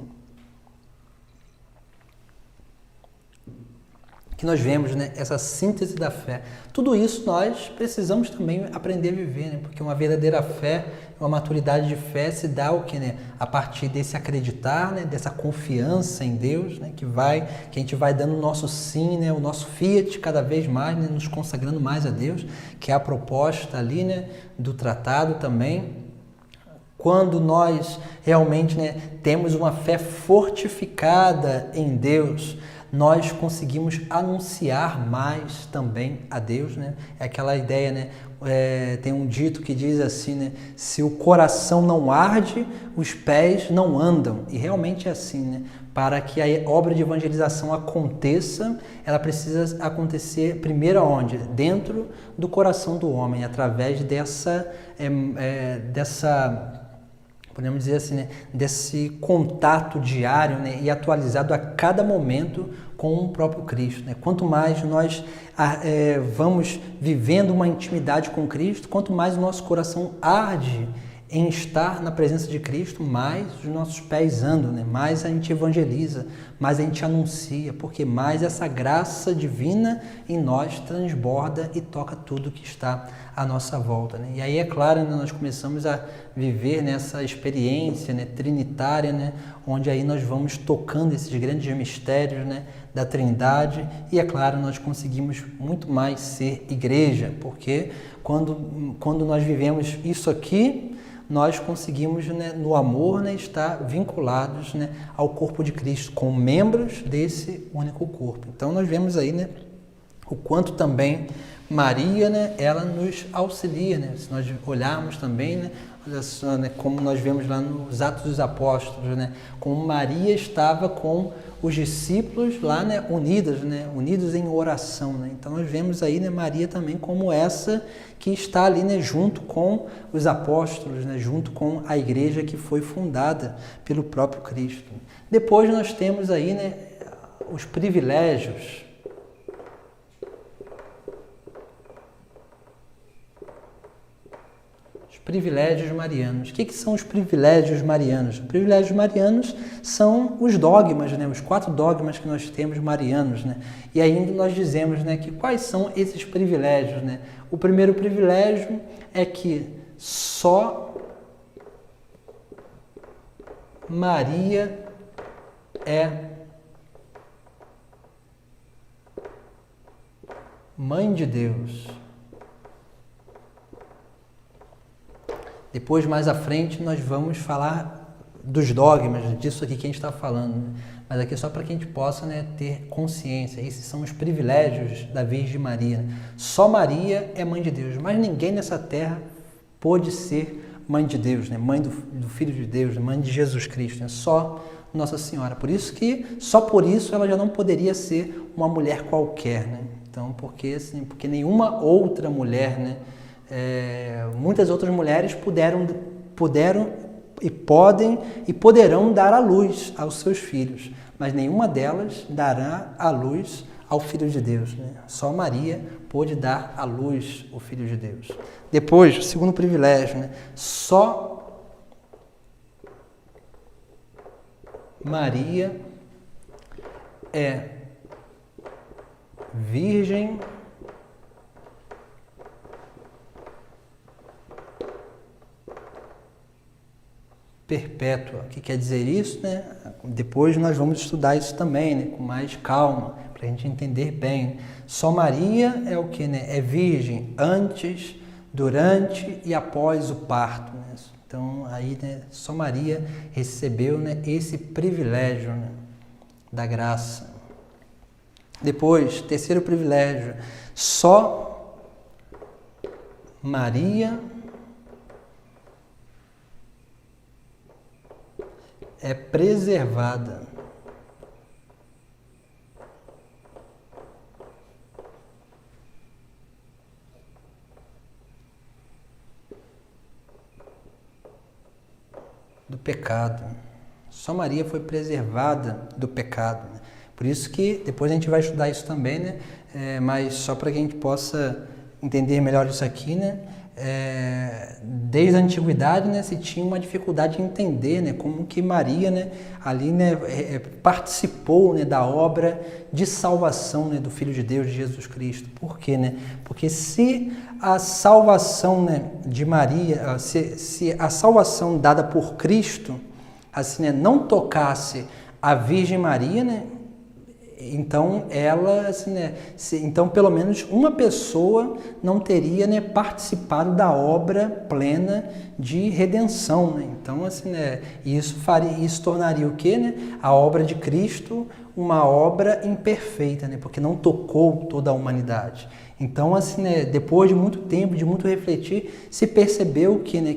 Que nós vemos, né, essa síntese da fé. Tudo isso nós precisamos também aprender a viver, né? Porque uma verdadeira fé, uma maturidade de fé se dá o que, né? A partir desse acreditar, né? Dessa confiança em Deus, né? Que a gente vai dando o nosso sim, né? O nosso fiat cada vez mais, né? Nos consagrando mais a Deus, que é a proposta ali, né? Do tratado também. Quando nós realmente, né, temos uma fé fortificada em Deus, nós conseguimos anunciar mais também a Deus, né? É aquela ideia, né? Tem um dito que diz assim, né? Se o coração não arde, os pés não andam. E realmente é assim, né? Para que a obra de evangelização aconteça, ela precisa acontecer primeiro aonde? Dentro do coração do homem, através dessa podemos dizer assim, né, desse contato diário, né, e atualizado a cada momento com o próprio Cristo, né? Quanto mais nós vamos vivendo uma intimidade com Cristo, quanto mais o nosso coração arde em estar na presença de Cristo, mais os nossos pés andam, né? Mais a gente evangeliza, mais a gente anuncia, porque mais essa graça divina em nós transborda e toca tudo que está à nossa volta, né? E aí, é claro, né, nós começamos a viver nessa experiência, né, trinitária, né, onde aí nós vamos tocando esses grandes mistérios, né, da Trindade, e é claro, nós conseguimos muito mais ser igreja, porque quando nós vivemos isso aqui, nós conseguimos, né, no amor, né, estar vinculados, né, ao corpo de Cristo, como membros desse único corpo. Então, nós vemos aí, né, o quanto também Maria, né, ela nos auxilia, né? Se nós olharmos também, né, olha só, né, como nós vemos lá nos Atos dos Apóstolos, né, como Maria estava com os discípulos lá, né, unidos em oração, né? Então nós vemos aí, né, Maria também como essa que está ali, né, junto com os apóstolos, né, junto com a igreja que foi fundada pelo próprio Cristo. Depois nós temos aí, né, os privilégios. Privilégios marianos. O que são os privilégios marianos? Os privilégios marianos são os dogmas, né? Os 4 dogmas que nós temos marianos, né? E ainda nós dizemos, né, que quais são esses privilégios, né? O primeiro privilégio é que só Maria é Mãe de Deus. Depois, mais à frente, nós vamos falar dos dogmas, disso aqui que a gente está falando, né? Mas aqui é só para que a gente possa, né, ter consciência. Esses são os privilégios da Virgem Maria, né? Só Maria é Mãe de Deus, mas ninguém nessa terra pôde ser Mãe de Deus, né? Mãe do Filho de Deus, Mãe de Jesus Cristo, né? Só Nossa Senhora. Por isso que, só por isso, ela já não poderia ser uma mulher qualquer, né? Então, porque nenhuma outra mulher, né? Muitas outras mulheres puderam e podem e poderão dar à luz aos seus filhos, mas nenhuma delas dará à luz ao Filho de Deus, né? Só Maria pôde dar à luz o Filho de Deus. Depois, o segundo privilégio, né? Só Maria é virgem perpétua. O que quer dizer isso, né? Depois nós vamos estudar isso também, né? Com mais calma, para a gente entender bem. Só Maria é o que, né? É virgem antes, durante e após o parto, né? Então, aí, né, só Maria recebeu, né, esse privilégio, né, da graça. Depois, terceiro privilégio, só Maria é preservada do pecado. Só Maria foi preservada do pecado, né? Por isso que depois a gente vai estudar isso também, né? Mas só para que a gente possa entender melhor isso aqui, né? Desde a antiguidade, né, se tinha uma dificuldade de entender, né, como que Maria, né, ali, né, participou, né, da obra de salvação, né, do Filho de Deus, de Jesus Cristo. Por quê, né? Porque se a salvação, né, de Maria, se a salvação dada por Cristo, assim, né, não tocasse a Virgem Maria, né, então ela, assim, né, então pelo menos uma pessoa não teria, né, participado da obra plena de redenção, né? Então, assim, né, isso tornaria o quê, né? A obra de Cristo uma obra imperfeita, né? Porque não tocou toda a humanidade. Então, assim, né, depois de muito tempo, de muito refletir, se percebeu que, né,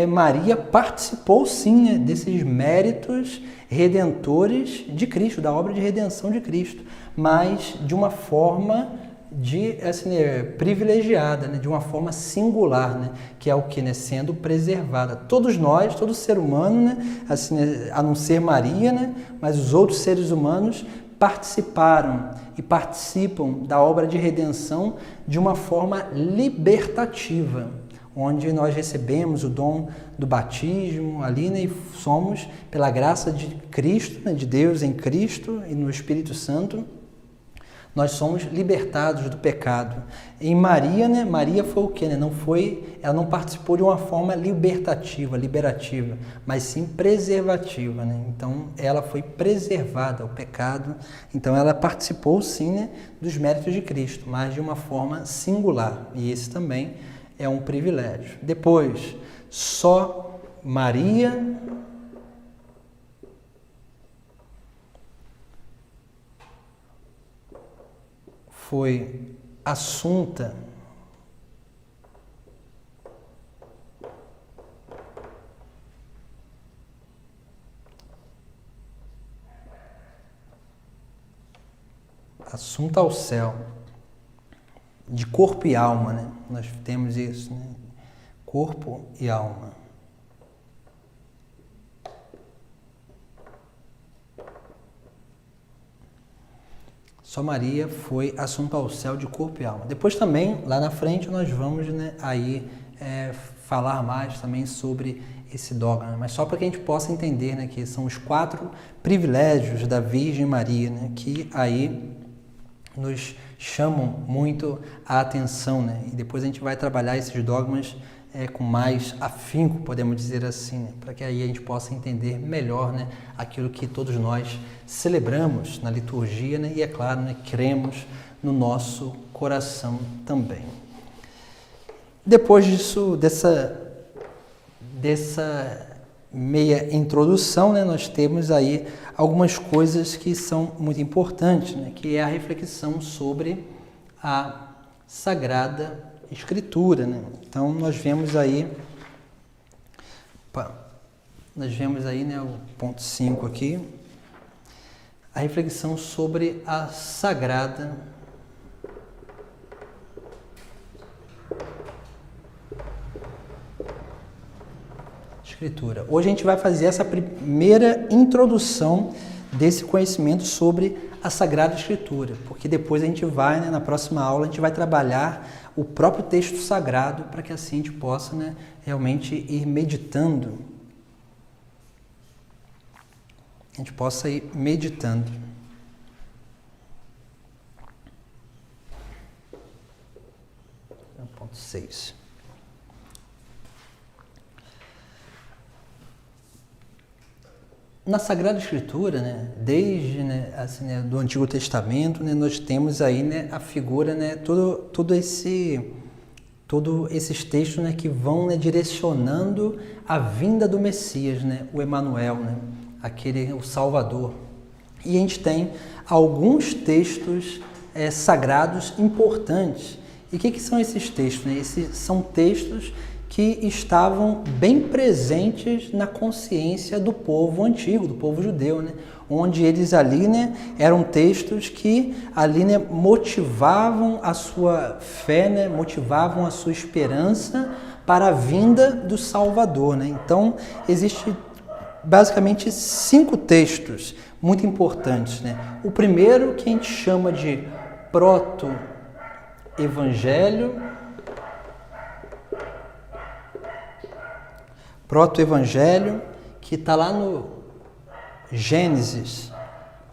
Maria participou sim, né, desses méritos redentores de Cristo, da obra de redenção de Cristo, mas de uma forma assim, né, privilegiada, né, de uma forma singular, né, que é o que, né, sendo preservada. Todos nós, todo ser humano, né, assim, né, a não ser Maria, né, mas os outros seres humanos participaram e participam da obra de redenção de uma forma libertativa, onde nós recebemos o dom do batismo ali, né, e somos, pela graça de Cristo, né, de Deus em Cristo e no Espírito Santo, nós somos libertados do pecado. Em Maria, né, Maria foi o quê, né? Ela não participou de uma forma liberativa, mas sim preservativa, né? Então, ela foi preservada ao pecado. Então, ela participou sim, né, dos méritos de Cristo, mas de uma forma singular. E esse também é um privilégio. Depois, só Maria foi assunta ao céu, de corpo e alma, né? Nós temos isso, né? Corpo e alma. Só Maria foi assunta ao céu de corpo e alma. Depois também, lá na frente, nós vamos, né, aí falar mais também sobre esse dogma, né? Mas só para que a gente possa entender, né, que são os 4 privilégios da Virgem Maria, né, que aí nos chamam muito a atenção, né? E depois a gente vai trabalhar esses dogmas com mais afinco, podemos dizer assim, né? Para que aí a gente possa entender melhor, né, aquilo que todos nós celebramos na liturgia, né, e é claro, né, cremos no nosso coração também. Depois dessa meia introdução, né, nós temos aí algumas coisas que são muito importantes, né, que é a reflexão sobre a Sagrada Escritura, né? Então nós vemos aí, né, o ponto 5 aqui, a reflexão sobre a Sagrada Escritura. Hoje a gente vai fazer essa primeira introdução desse conhecimento sobre a Sagrada Escritura, porque depois a gente vai, né, na próxima aula, a gente vai trabalhar o próprio texto sagrado para que assim a gente possa, né, realmente ir meditando. A gente possa ir meditando. Ponto 6. Na Sagrada Escritura, né, desde, né, assim, né, do Antigo Testamento, né, nós temos aí, né, a figura, né, todos esses textos, né, que vão, né, direcionando a vinda do Messias, né, o Emanuel, né, o Salvador. E a gente tem alguns textos sagrados importantes. E o que são esses textos, né? Esses são textos que estavam bem presentes na consciência do povo antigo, do povo judeu, né? Onde eles ali, né, eram textos que ali, né, motivavam a sua fé, né, motivavam a sua esperança para a vinda do Salvador, né? Então, existe basicamente 5 textos muito importantes, né? O primeiro que a gente chama de proto-evangelho, que está lá no Gênesis,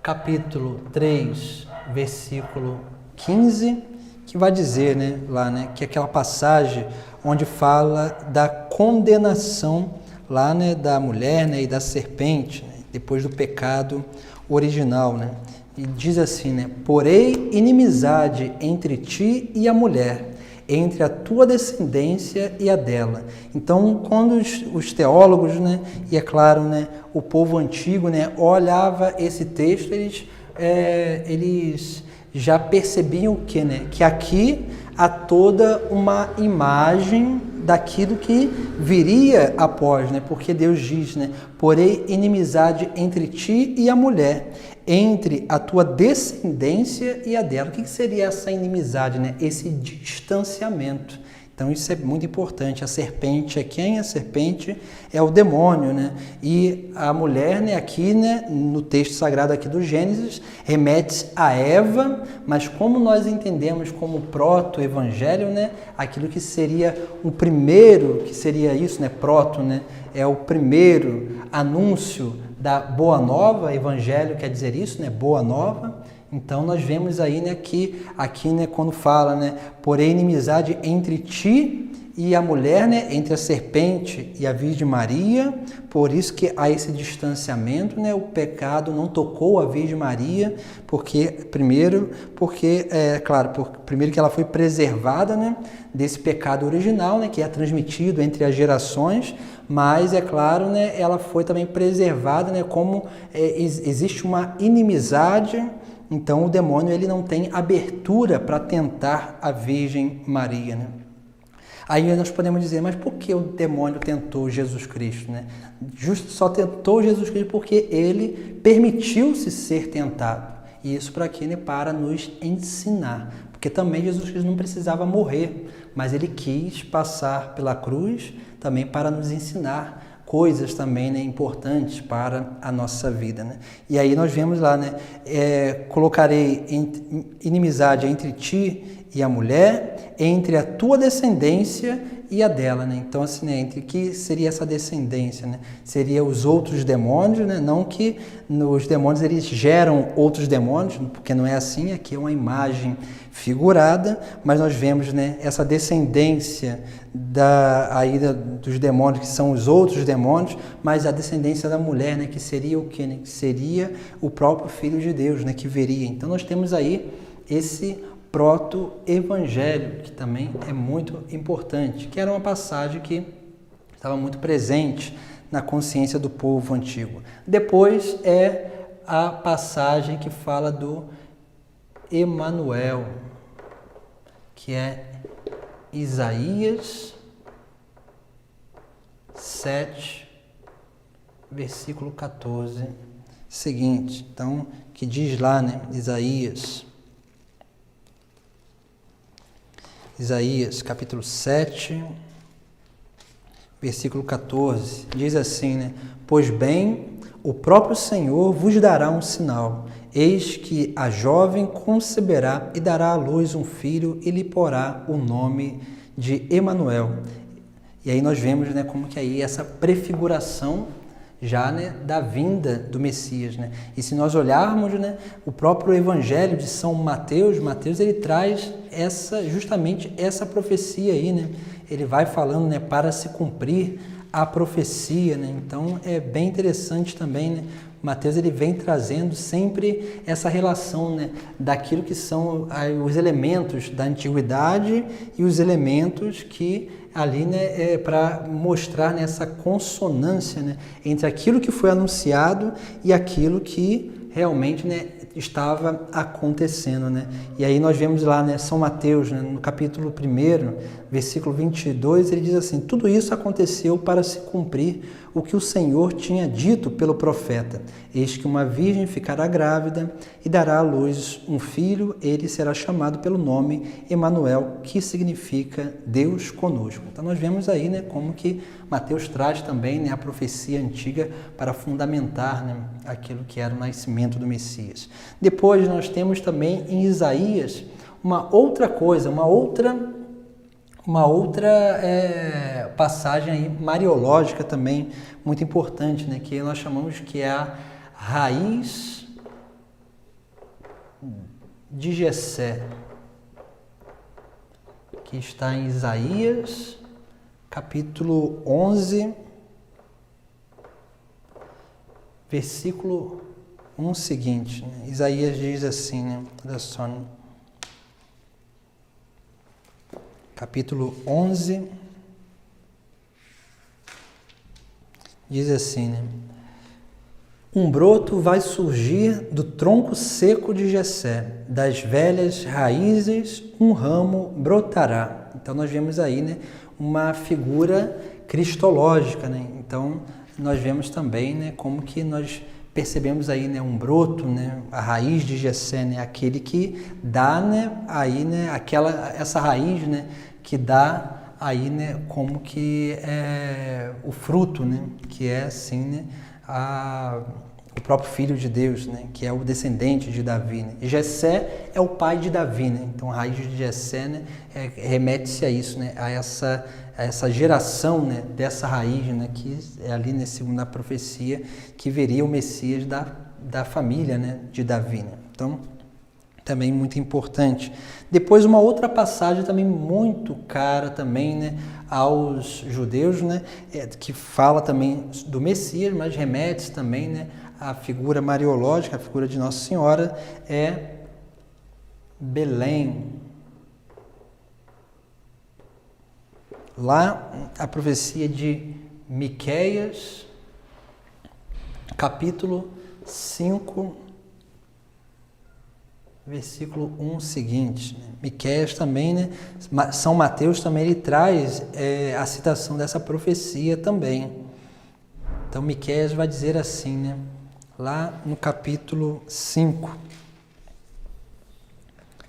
capítulo 3, versículo 15, que vai dizer, né, lá, né, que é aquela passagem onde fala da condenação lá, né, da mulher, né, e da serpente, né, depois do pecado original, né? E diz assim, né, porém inimizade entre ti e a mulher, entre a tua descendência e a dela. Então, quando os teólogos, né, e é claro, né, o povo antigo, né, olhava esse texto, eles já percebiam o quê, né? Que aqui há toda uma imagem daquilo que viria após, né? Porque Deus diz, né, porém inimizade entre ti e a mulher, entre a tua descendência e a dela. O que seria essa inimizade, né? Esse distanciamento. Então isso é muito importante. A serpente é quem? A serpente é o demônio, né? E a mulher, né, aqui, né, no texto sagrado aqui do Gênesis, remete a Eva, mas como nós entendemos como proto-evangelho, né, aquilo que seria o primeiro, que seria isso, né, proto, né, é o primeiro anúncio da Boa Nova, evangelho quer dizer isso, né, Boa Nova. Então nós vemos aí, né, que aqui, né, quando fala, né, porém inimizade entre ti e a mulher, né, entre a serpente e a Virgem Maria, por isso que há esse distanciamento, né, o pecado não tocou a Virgem Maria, primeiro que ela foi preservada, né, desse pecado original, né, que é transmitido entre as gerações, mas é claro, né, ela foi também preservada, né, como existe uma inimizade. Então o demônio ele não tem abertura para tentar a Virgem Maria, né? Aí nós podemos dizer, mas por que o demônio tentou Jesus Cristo, né? Só tentou Jesus Cristo porque ele permitiu-se ser tentado. E isso para quê, né? Para nos ensinar. Porque também Jesus Cristo não precisava morrer, mas ele quis passar pela cruz também para nos ensinar coisas também, né, importantes para a nossa vida, né? E aí nós vemos lá, né, colocarei inimizade entre ti e a mulher, entre a tua descendência e a dela, né? Então, assim, né, entre que seria essa descendência, né? Seria os outros demônios, né? Não que os demônios eles geram outros demônios, porque não é assim, aqui é uma imagem figurada, mas nós vemos, né, essa descendência dos demônios, que são os outros demônios, mas a descendência da mulher, né, que seria o quê? Né? Que seria o próprio Filho de Deus, né, que viria. Então nós temos aí esse proto-evangelho, que também é muito importante, que era uma passagem que estava muito presente na consciência do povo antigo. Depois é a passagem que fala do Emanuel, que é Isaías 7, versículo 14, seguinte. Então, que diz lá, né, Isaías capítulo 7, versículo 14, diz assim, né? Pois bem, o próprio Senhor vos dará um sinal. Eis que a jovem conceberá e dará à luz um filho e lhe porá o nome de Emanuel. E aí nós vemos, né, como que aí essa prefiguração já, né, da vinda do Messias, né? E se nós olharmos, né, o próprio Evangelho de São Mateus, ele traz justamente essa profecia aí, né? Ele vai falando, né, para se cumprir a profecia, né? Então é bem interessante também, né? Mateus ele vem trazendo sempre essa relação, né, daquilo que são os elementos da antiguidade e os elementos que ali, né, para mostrar nessa consonância, né, entre aquilo que foi anunciado e aquilo que realmente, né, estava acontecendo, né? E aí nós vemos lá, né, São Mateus, né, no capítulo 1, versículo 22, ele diz assim: tudo isso aconteceu para se cumprir o que o Senhor tinha dito pelo profeta. Eis que uma virgem ficará grávida e dará à luz um filho, ele será chamado pelo nome Emanuel, que significa Deus conosco. Então nós vemos aí, né, como que Mateus traz também, né, a profecia antiga para fundamentar, né, aquilo que era o nascimento do Messias. Depois nós temos também em Isaías uma outra coisa, uma outra passagem aí mariológica também muito importante, né, que nós chamamos que é a raiz de Jessé, que está em Isaías capítulo 11, versículo 1 seguinte, né? Isaías diz assim, né? Olha só, né? Capítulo 11, diz assim, né? Um broto vai surgir do tronco seco de Jessé, das velhas raízes um ramo brotará. Então nós vemos aí, né, uma figura cristológica, né? Então nós vemos também, né, como que nós percebemos aí, né, um broto, né, a raiz de Jessé, né, aquele que dá, né, aí, né, essa raiz, né, que dá aí, né, como que é o fruto, né, que é assim, né, o próprio Filho de Deus, né, que é o descendente de Davi, né? E Jessé é o pai de Davi, né? Então a raiz de Jessé, né, remete-se a isso, né, a essa geração, né, dessa raiz, né, que é ali, né, segundo a profecia, que veria o Messias da família, né, de Davi, né? Então também muito importante. Depois uma outra passagem também muito cara também, né, aos judeus, né, que fala também do Messias, mas remete também, né, à figura mariológica, a figura de Nossa Senhora, é Belém. Lá a profecia de Miqueias, capítulo 5, versículo 1 seguinte, né? Miqueias também, né? São Mateus também ele traz a citação dessa profecia também. Então Miqueias vai dizer assim, né? Lá no capítulo 5,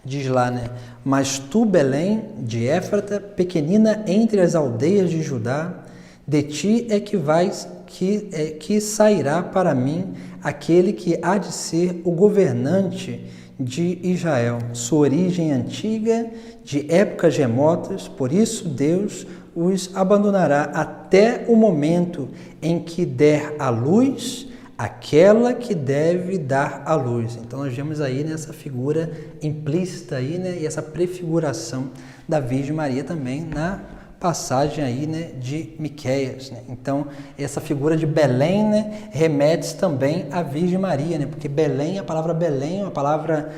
diz lá, né? Mas tu, Belém de Éfrata, pequenina entre as aldeias de Judá, de ti é que sairá para mim aquele que há de ser o governante de Israel, sua origem antiga, de épocas remotas, por isso Deus os abandonará até o momento em que der à luz aquela que deve dar à luz. Então nós vemos aí nessa figura implícita aí, né, e essa prefiguração da Virgem Maria também na passagem aí, né, de Miqueias, né? Então essa figura de Belém, né, remete também à Virgem Maria, né? Porque Belém, a palavra Belém é uma palavra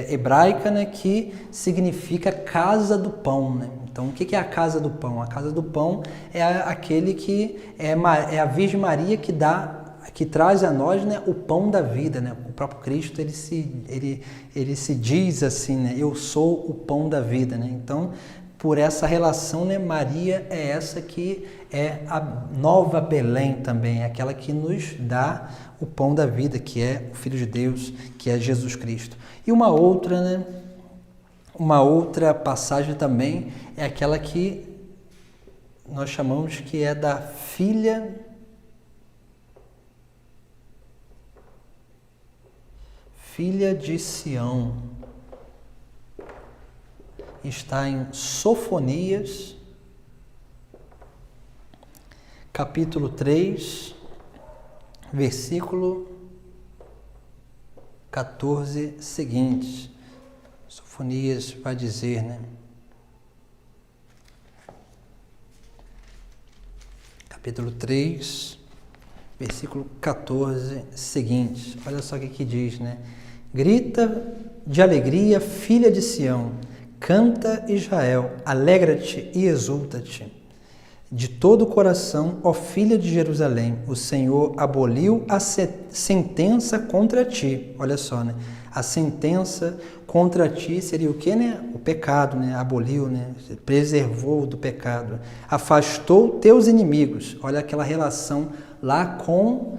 hebraica, né, que significa casa do pão, né? Então o que é a casa do pão? A casa do pão é aquele que é a Virgem Maria que traz a nós, né, o pão da vida, né? O próprio Cristo ele se diz assim, né? Eu sou o pão da vida, né? Então por essa relação, né, Maria é essa que é a nova Belém também, é aquela que nos dá o pão da vida, que é o Filho de Deus, que é Jesus Cristo. E uma outra, né, uma outra passagem também é aquela que nós chamamos que é da filha de Sião. Está em Sofonias, capítulo 3, versículo 14 seguintes. Sofonias vai dizer, né? Capítulo 3, versículo 14 seguintes. Olha só o que diz, né? Grita de alegria, filha de Sião. Canta, Israel, alegra-te e exulta-te. De todo o coração, ó filha de Jerusalém, o Senhor aboliu a sentença contra ti. Olha só, né? A sentença contra ti seria o quê, né? O pecado, né? Aboliu, né? Preservou do pecado. Afastou teus inimigos. Olha aquela relação lá com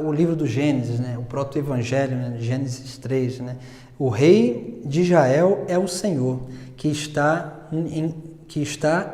o livro do Gênesis, né? O proto-evangelho, né? Gênesis 3, né? O rei de Israel é o Senhor, que está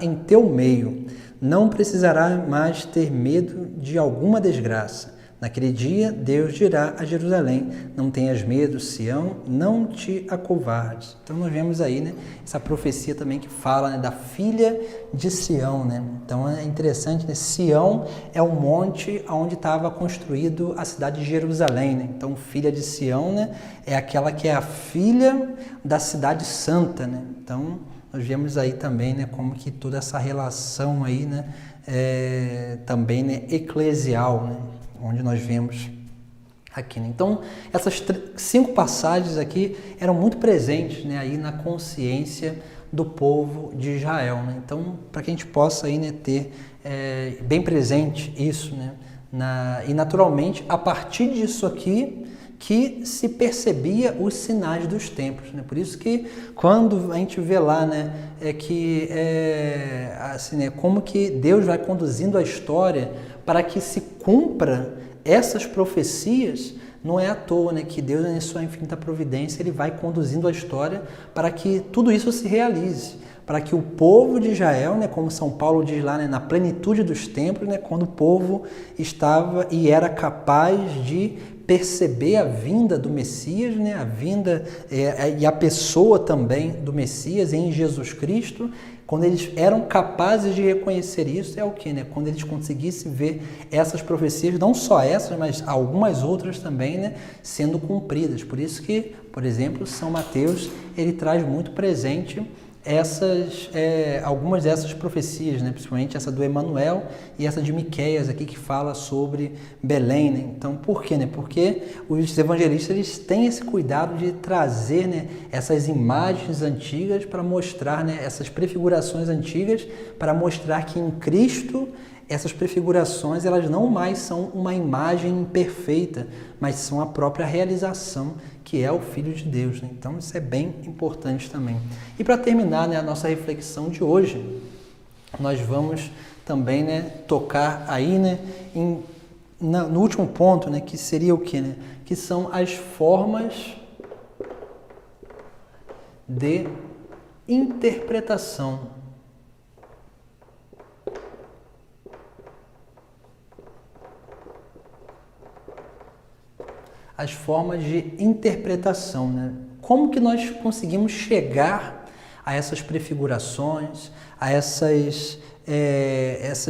em teu meio. Não precisará mais ter medo de alguma desgraça. Naquele dia, Deus dirá a Jerusalém: não tenhas medo, Sião, não te acovardes. Então nós vemos aí, né, essa profecia também que fala, né, da filha de Sião, né? Então é interessante, né? Sião é um monte onde estava construído a cidade de Jerusalém, né? Então filha de Sião, né, é aquela que é a filha da cidade santa, né? Então nós vemos aí também, né, como que toda essa relação aí, né, também, né, eclesial, né, onde nós vemos aqui, né? Então, essas 5 passagens aqui eram muito presentes, né, aí na consciência do povo de Israel, né? Então, para que a gente possa aí, né, ter bem presente isso, né, e naturalmente, a partir disso aqui, que se percebia os sinais dos tempos, né? Por isso que quando a gente vê lá, né, assim, né, como que Deus vai conduzindo a história para que se cumpra essas profecias, não é à toa, né, que Deus, em sua infinita providência, ele vai conduzindo a história para que tudo isso se realize, para que o povo de Israel, né, como São Paulo diz lá, né, na plenitude dos tempos, né, quando o povo estava e era capaz de perceber a vinda do Messias, né, a vinda e a pessoa também do Messias em Jesus Cristo, quando eles eram capazes de reconhecer isso, é o que, né? Quando eles conseguissem ver essas profecias, não só essas, mas algumas outras também, né, sendo cumpridas. Por isso que, por exemplo, São Mateus, ele traz muito presente algumas dessas profecias, né? Principalmente essa do Emanuel e essa de Miqueias aqui, que fala sobre Belém, né? Então, por quê, né? Porque os evangelistas, eles têm esse cuidado de trazer, né, essas imagens antigas para mostrar, né, essas prefigurações antigas, para mostrar que em Cristo essas prefigurações, elas não mais são uma imagem imperfeita, mas são a própria realização, que é o Filho de Deus, né? Então isso é bem importante também. E para terminar, né, a nossa reflexão de hoje, nós vamos também, né, tocar aí, né, no último ponto, né, que seria o quê, né? Que são as formas de interpretação. as formas de interpretação, né? Como que nós conseguimos chegar a essas prefigurações, a essas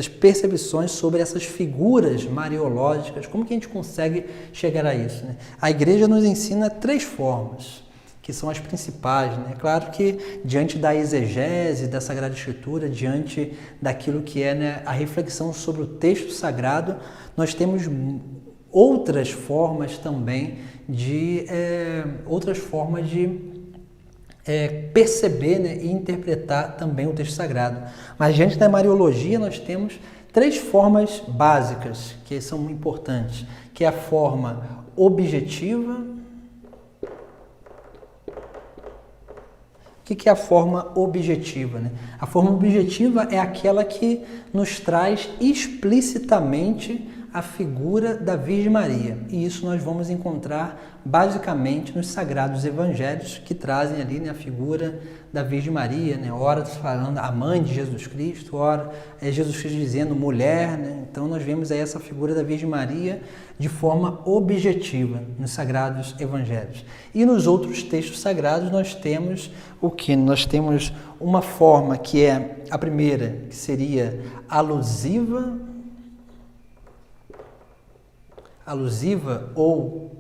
percepções sobre essas figuras mariológicas, como que a gente consegue chegar a isso, né? A igreja nos ensina 3 formas, que são as principais, né? Claro que diante da exegese da Sagrada Escritura, diante daquilo que é, né, a reflexão sobre o texto sagrado, nós temos outras formas também de perceber, né, e interpretar também o texto sagrado. Mas diante da Mariologia nós temos 3 formas básicas que são importantes, que é a forma objetiva. O que é a forma objetiva, né? A forma objetiva é aquela que nos traz explicitamente a figura da Virgem Maria. E isso nós vamos encontrar basicamente nos Sagrados Evangelhos, que trazem ali, né, a figura da Virgem Maria, né? Ora falando a mãe de Jesus Cristo, ora é Jesus Cristo dizendo mulher, né? Então nós vemos aí essa figura da Virgem Maria de forma objetiva nos Sagrados Evangelhos. E nos outros textos sagrados nós temos o que? Nós temos uma forma que é a primeira, que seria alusiva ou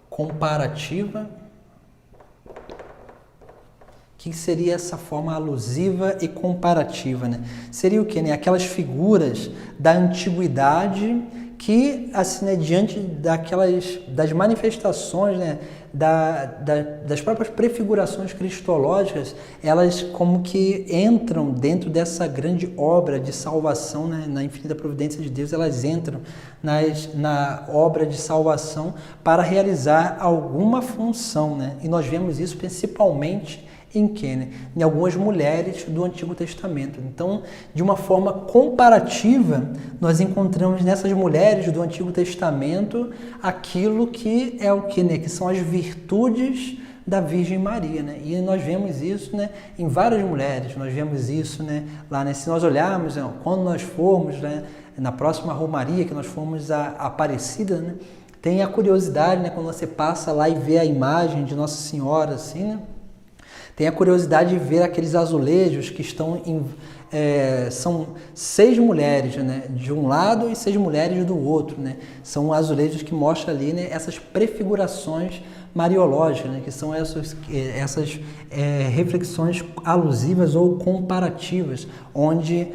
comparativa. O que seria essa forma alusiva e comparativa, né? Seria o quê, né? Aquelas figuras da antiguidade que, assim, né, diante das manifestações, né, das próprias prefigurações cristológicas, elas como que entram dentro dessa grande obra de salvação, né, na infinita providência de Deus, elas entram na obra de salvação para realizar alguma função, né? E nós vemos isso principalmente em quê, né? Em algumas mulheres do Antigo Testamento. Então, de uma forma comparativa, nós encontramos nessas mulheres do Antigo Testamento aquilo que é o que, né? Que são as virtudes da Virgem Maria, né? E nós vemos isso, né, em várias mulheres. Nós vemos isso, né, lá, né, se nós olharmos, né, quando nós formos, né, na próxima Romaria, que nós formos a Aparecida, né, tem a curiosidade, né, quando você passa lá e vê a imagem de Nossa Senhora, assim, né? Tem a curiosidade de ver aqueles azulejos que estão são 6 mulheres, né, de um lado e 6 mulheres do outro, né? São azulejos que mostram ali, né, essas prefigurações mariológicas, né, que são essas reflexões alusivas ou comparativas, onde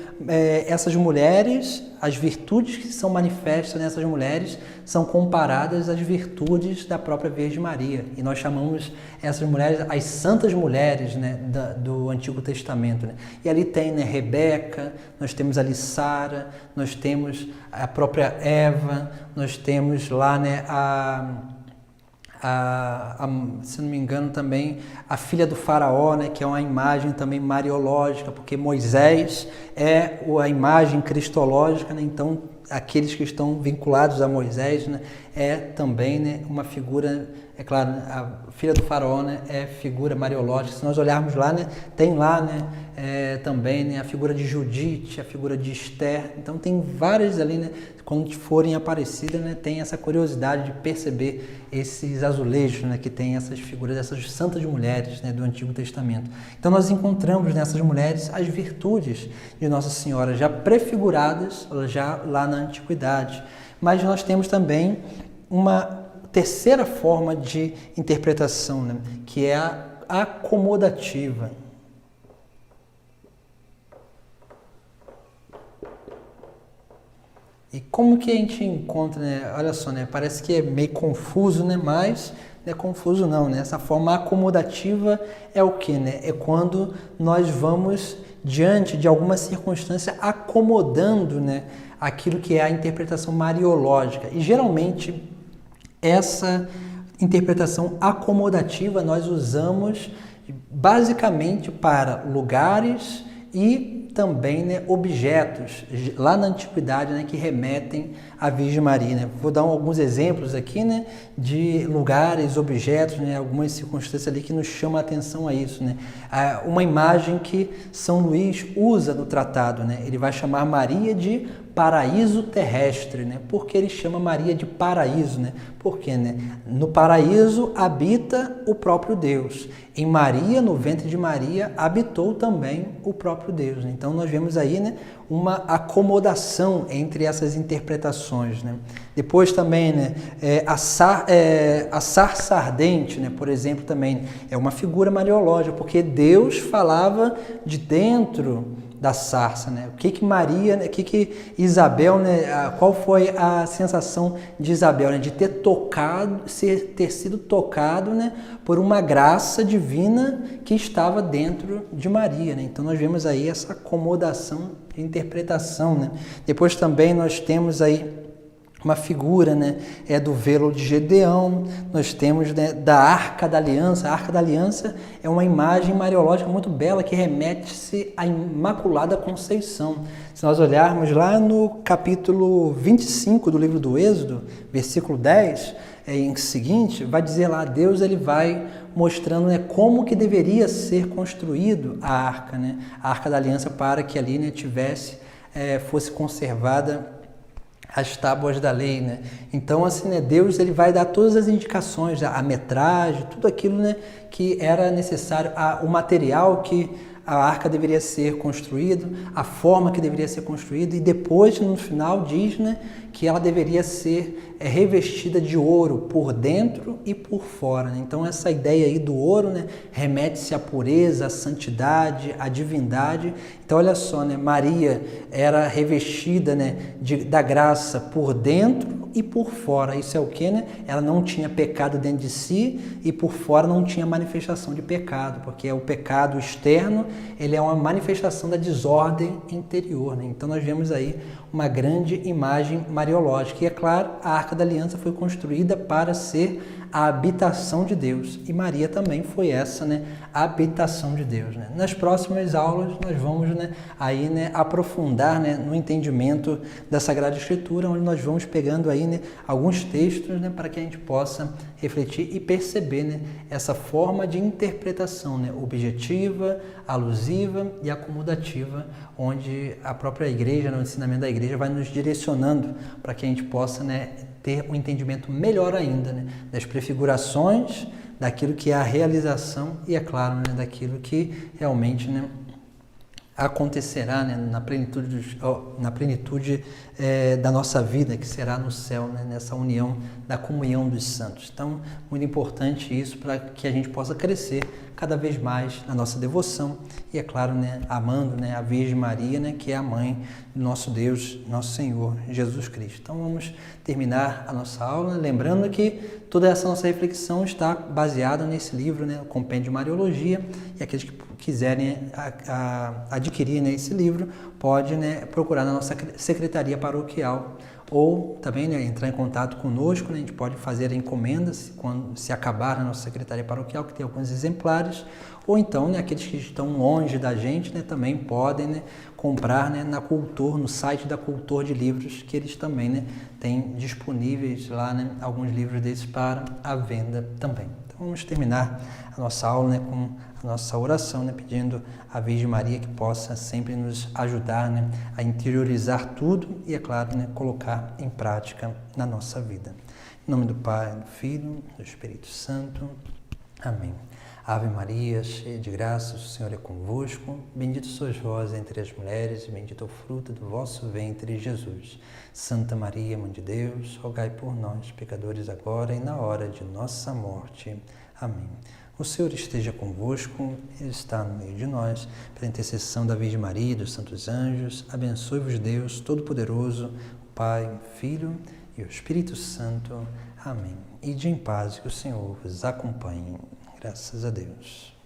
essas mulheres, as virtudes que são manifestas nessas mulheres são comparadas às virtudes da própria Virgem Maria. E nós chamamos essas mulheres as santas mulheres, né, do Antigo Testamento, né? E ali tem, né, Rebeca, nós temos ali Sara, nós temos a própria Eva, nós temos lá, né, se não me engano também a filha do faraó, né, que é uma imagem também mariológica, porque Moisés é a imagem cristológica, né? Então aqueles que estão vinculados a Moisés, né, é também, né, uma figura, é claro, a filha do faraó, né, é figura mariológica. Se nós olharmos lá, né, tem lá, né, também, né, a figura de Judite, a figura de Esther. Então tem várias ali, né, quando forem Aparecida, né, tem essa curiosidade de perceber esses azulejos, né, que tem essas figuras dessas santas mulheres, né, do Antigo Testamento. Então nós encontramos nessas mulheres as virtudes de Nossa Senhora já prefiguradas já lá na antiguidade. Mas nós temos também uma terceira forma de interpretação, né, que é a acomodativa. E como que a gente encontra, né? Olha só, né? Parece que é meio confuso, né? Mas não é confuso não, né? Essa forma acomodativa é o que, né? É quando nós vamos, diante de alguma circunstância, acomodando, né, aquilo que é a interpretação mariológica. E geralmente essa interpretação acomodativa nós usamos basicamente para lugares e também, né, objetos lá na antiguidade, né, que remetem à Virgem Maria, né? Vou dar alguns exemplos aqui, né, de lugares, objetos, né, algumas circunstâncias ali que nos chamam a atenção a isso, né? Uma imagem que São Luís usa no tratado, né? Ele vai chamar Maria de paraíso terrestre, né? Por que ele chama Maria de paraíso, né? Porque, né, no paraíso habita o próprio Deus. Em Maria, no ventre de Maria, habitou também o próprio Deus. Né? Então nós vemos aí, né, uma acomodação entre essas interpretações, né? Depois também, né, a sarça ardente, né, por exemplo, também é uma figura mariológica, porque Deus falava de dentro da sarça, né? O que Maria, né? O que Isabel, né? Qual foi a sensação de Isabel, né? De ter sido tocado, né? Por uma graça divina que estava dentro de Maria, né? Então nós vemos aí essa acomodação de interpretação, né? Depois também nós temos aí uma figura, né, do velo de Gedeão, nós temos, né, da Arca da Aliança. A Arca da Aliança é uma imagem mariológica muito bela que remete-se à Imaculada Conceição. Se nós olharmos lá no capítulo 25 do livro do Êxodo, versículo 10, em seguinte, vai dizer lá, Deus ele vai mostrando, né, como que deveria ser construído a Arca, né, a Arca da Aliança, para que ali, né, fosse conservada as tábuas da lei, né? Então, assim, né, Deus ele vai dar todas as indicações, a metragem, tudo aquilo, né, que era necessário, o material que a arca deveria ser construído, a forma que deveria ser construída, e depois, no final, diz, né, que ela deveria ser revestida de ouro por dentro e por fora. Né? Então, essa ideia aí do ouro, né, remete-se à pureza, à santidade, à divindade. Então, olha só, né, Maria era revestida, né, da graça por dentro e por fora. Isso é o que, né? Ela não tinha pecado dentro de si e por fora não tinha manifestação de pecado, porque o pecado externo ele é uma manifestação da desordem interior. Né? Então nós vemos aí uma grande imagem mariológica. E é claro, a Arca da Aliança foi construída para ser a habitação de Deus. E Maria também foi essa, né, a habitação de Deus. Né? Nas próximas aulas nós vamos, né, aí, né, aprofundar, né, no entendimento da Sagrada Escritura, onde nós vamos pegando aí, né, alguns textos, né, para que a gente possa refletir e perceber, né, essa forma de interpretação, né, objetiva, alusiva e acomodativa, onde a própria igreja, no ensinamento da igreja, vai nos direcionando para que a gente possa, né, ter um entendimento melhor ainda, né, das prefigurações, daquilo que é a realização e, é claro, né, daquilo que realmente, né, acontecerá, né, na plenitude da nossa vida, que será no céu, né, nessa união da comunhão dos santos. Então, muito importante isso para que a gente possa crescer cada vez mais na nossa devoção e, é claro, né, amando, né, a Virgem Maria, né, que é a mãe do nosso Deus, nosso Senhor Jesus Cristo. Então, vamos terminar a nossa aula, lembrando que toda essa nossa reflexão está baseada nesse livro, né, o Compêndio de Mariologia, e aqueles que quiserem adquirir, né, esse livro, pode, né, procurar na nossa secretaria paroquial ou também, né, entrar em contato conosco, né, a gente pode fazer a encomenda quando se acabar na nossa secretaria paroquial, que tem alguns exemplares, ou então, né, aqueles que estão longe da gente, né, também podem, né, comprar, né, na Cultor, no site da Cultor de Livros, que eles também, né, têm disponíveis lá, né, alguns livros desses para a venda também. Então vamos terminar a nossa aula, né, com a nossa oração, né, pedindo à Virgem Maria que possa sempre nos ajudar, né, a interiorizar tudo e, é claro, né, colocar em prática na nossa vida. Em nome do Pai, do Filho, do Espírito Santo. Amém. Ave Maria, cheia de graça, o Senhor é convosco. Bendita sois vós entre as mulheres e bendito é o fruto do vosso ventre, Jesus. Santa Maria, Mãe de Deus, rogai por nós, pecadores, agora e na hora de nossa morte. Amém. O Senhor esteja convosco, Ele está no meio de nós. Pela intercessão da Virgem Maria e dos santos anjos, abençoe-vos Deus Todo-Poderoso, o Pai, o Filho e o Espírito Santo. Amém. Ide em paz, que o Senhor vos acompanhe. Graças a Deus.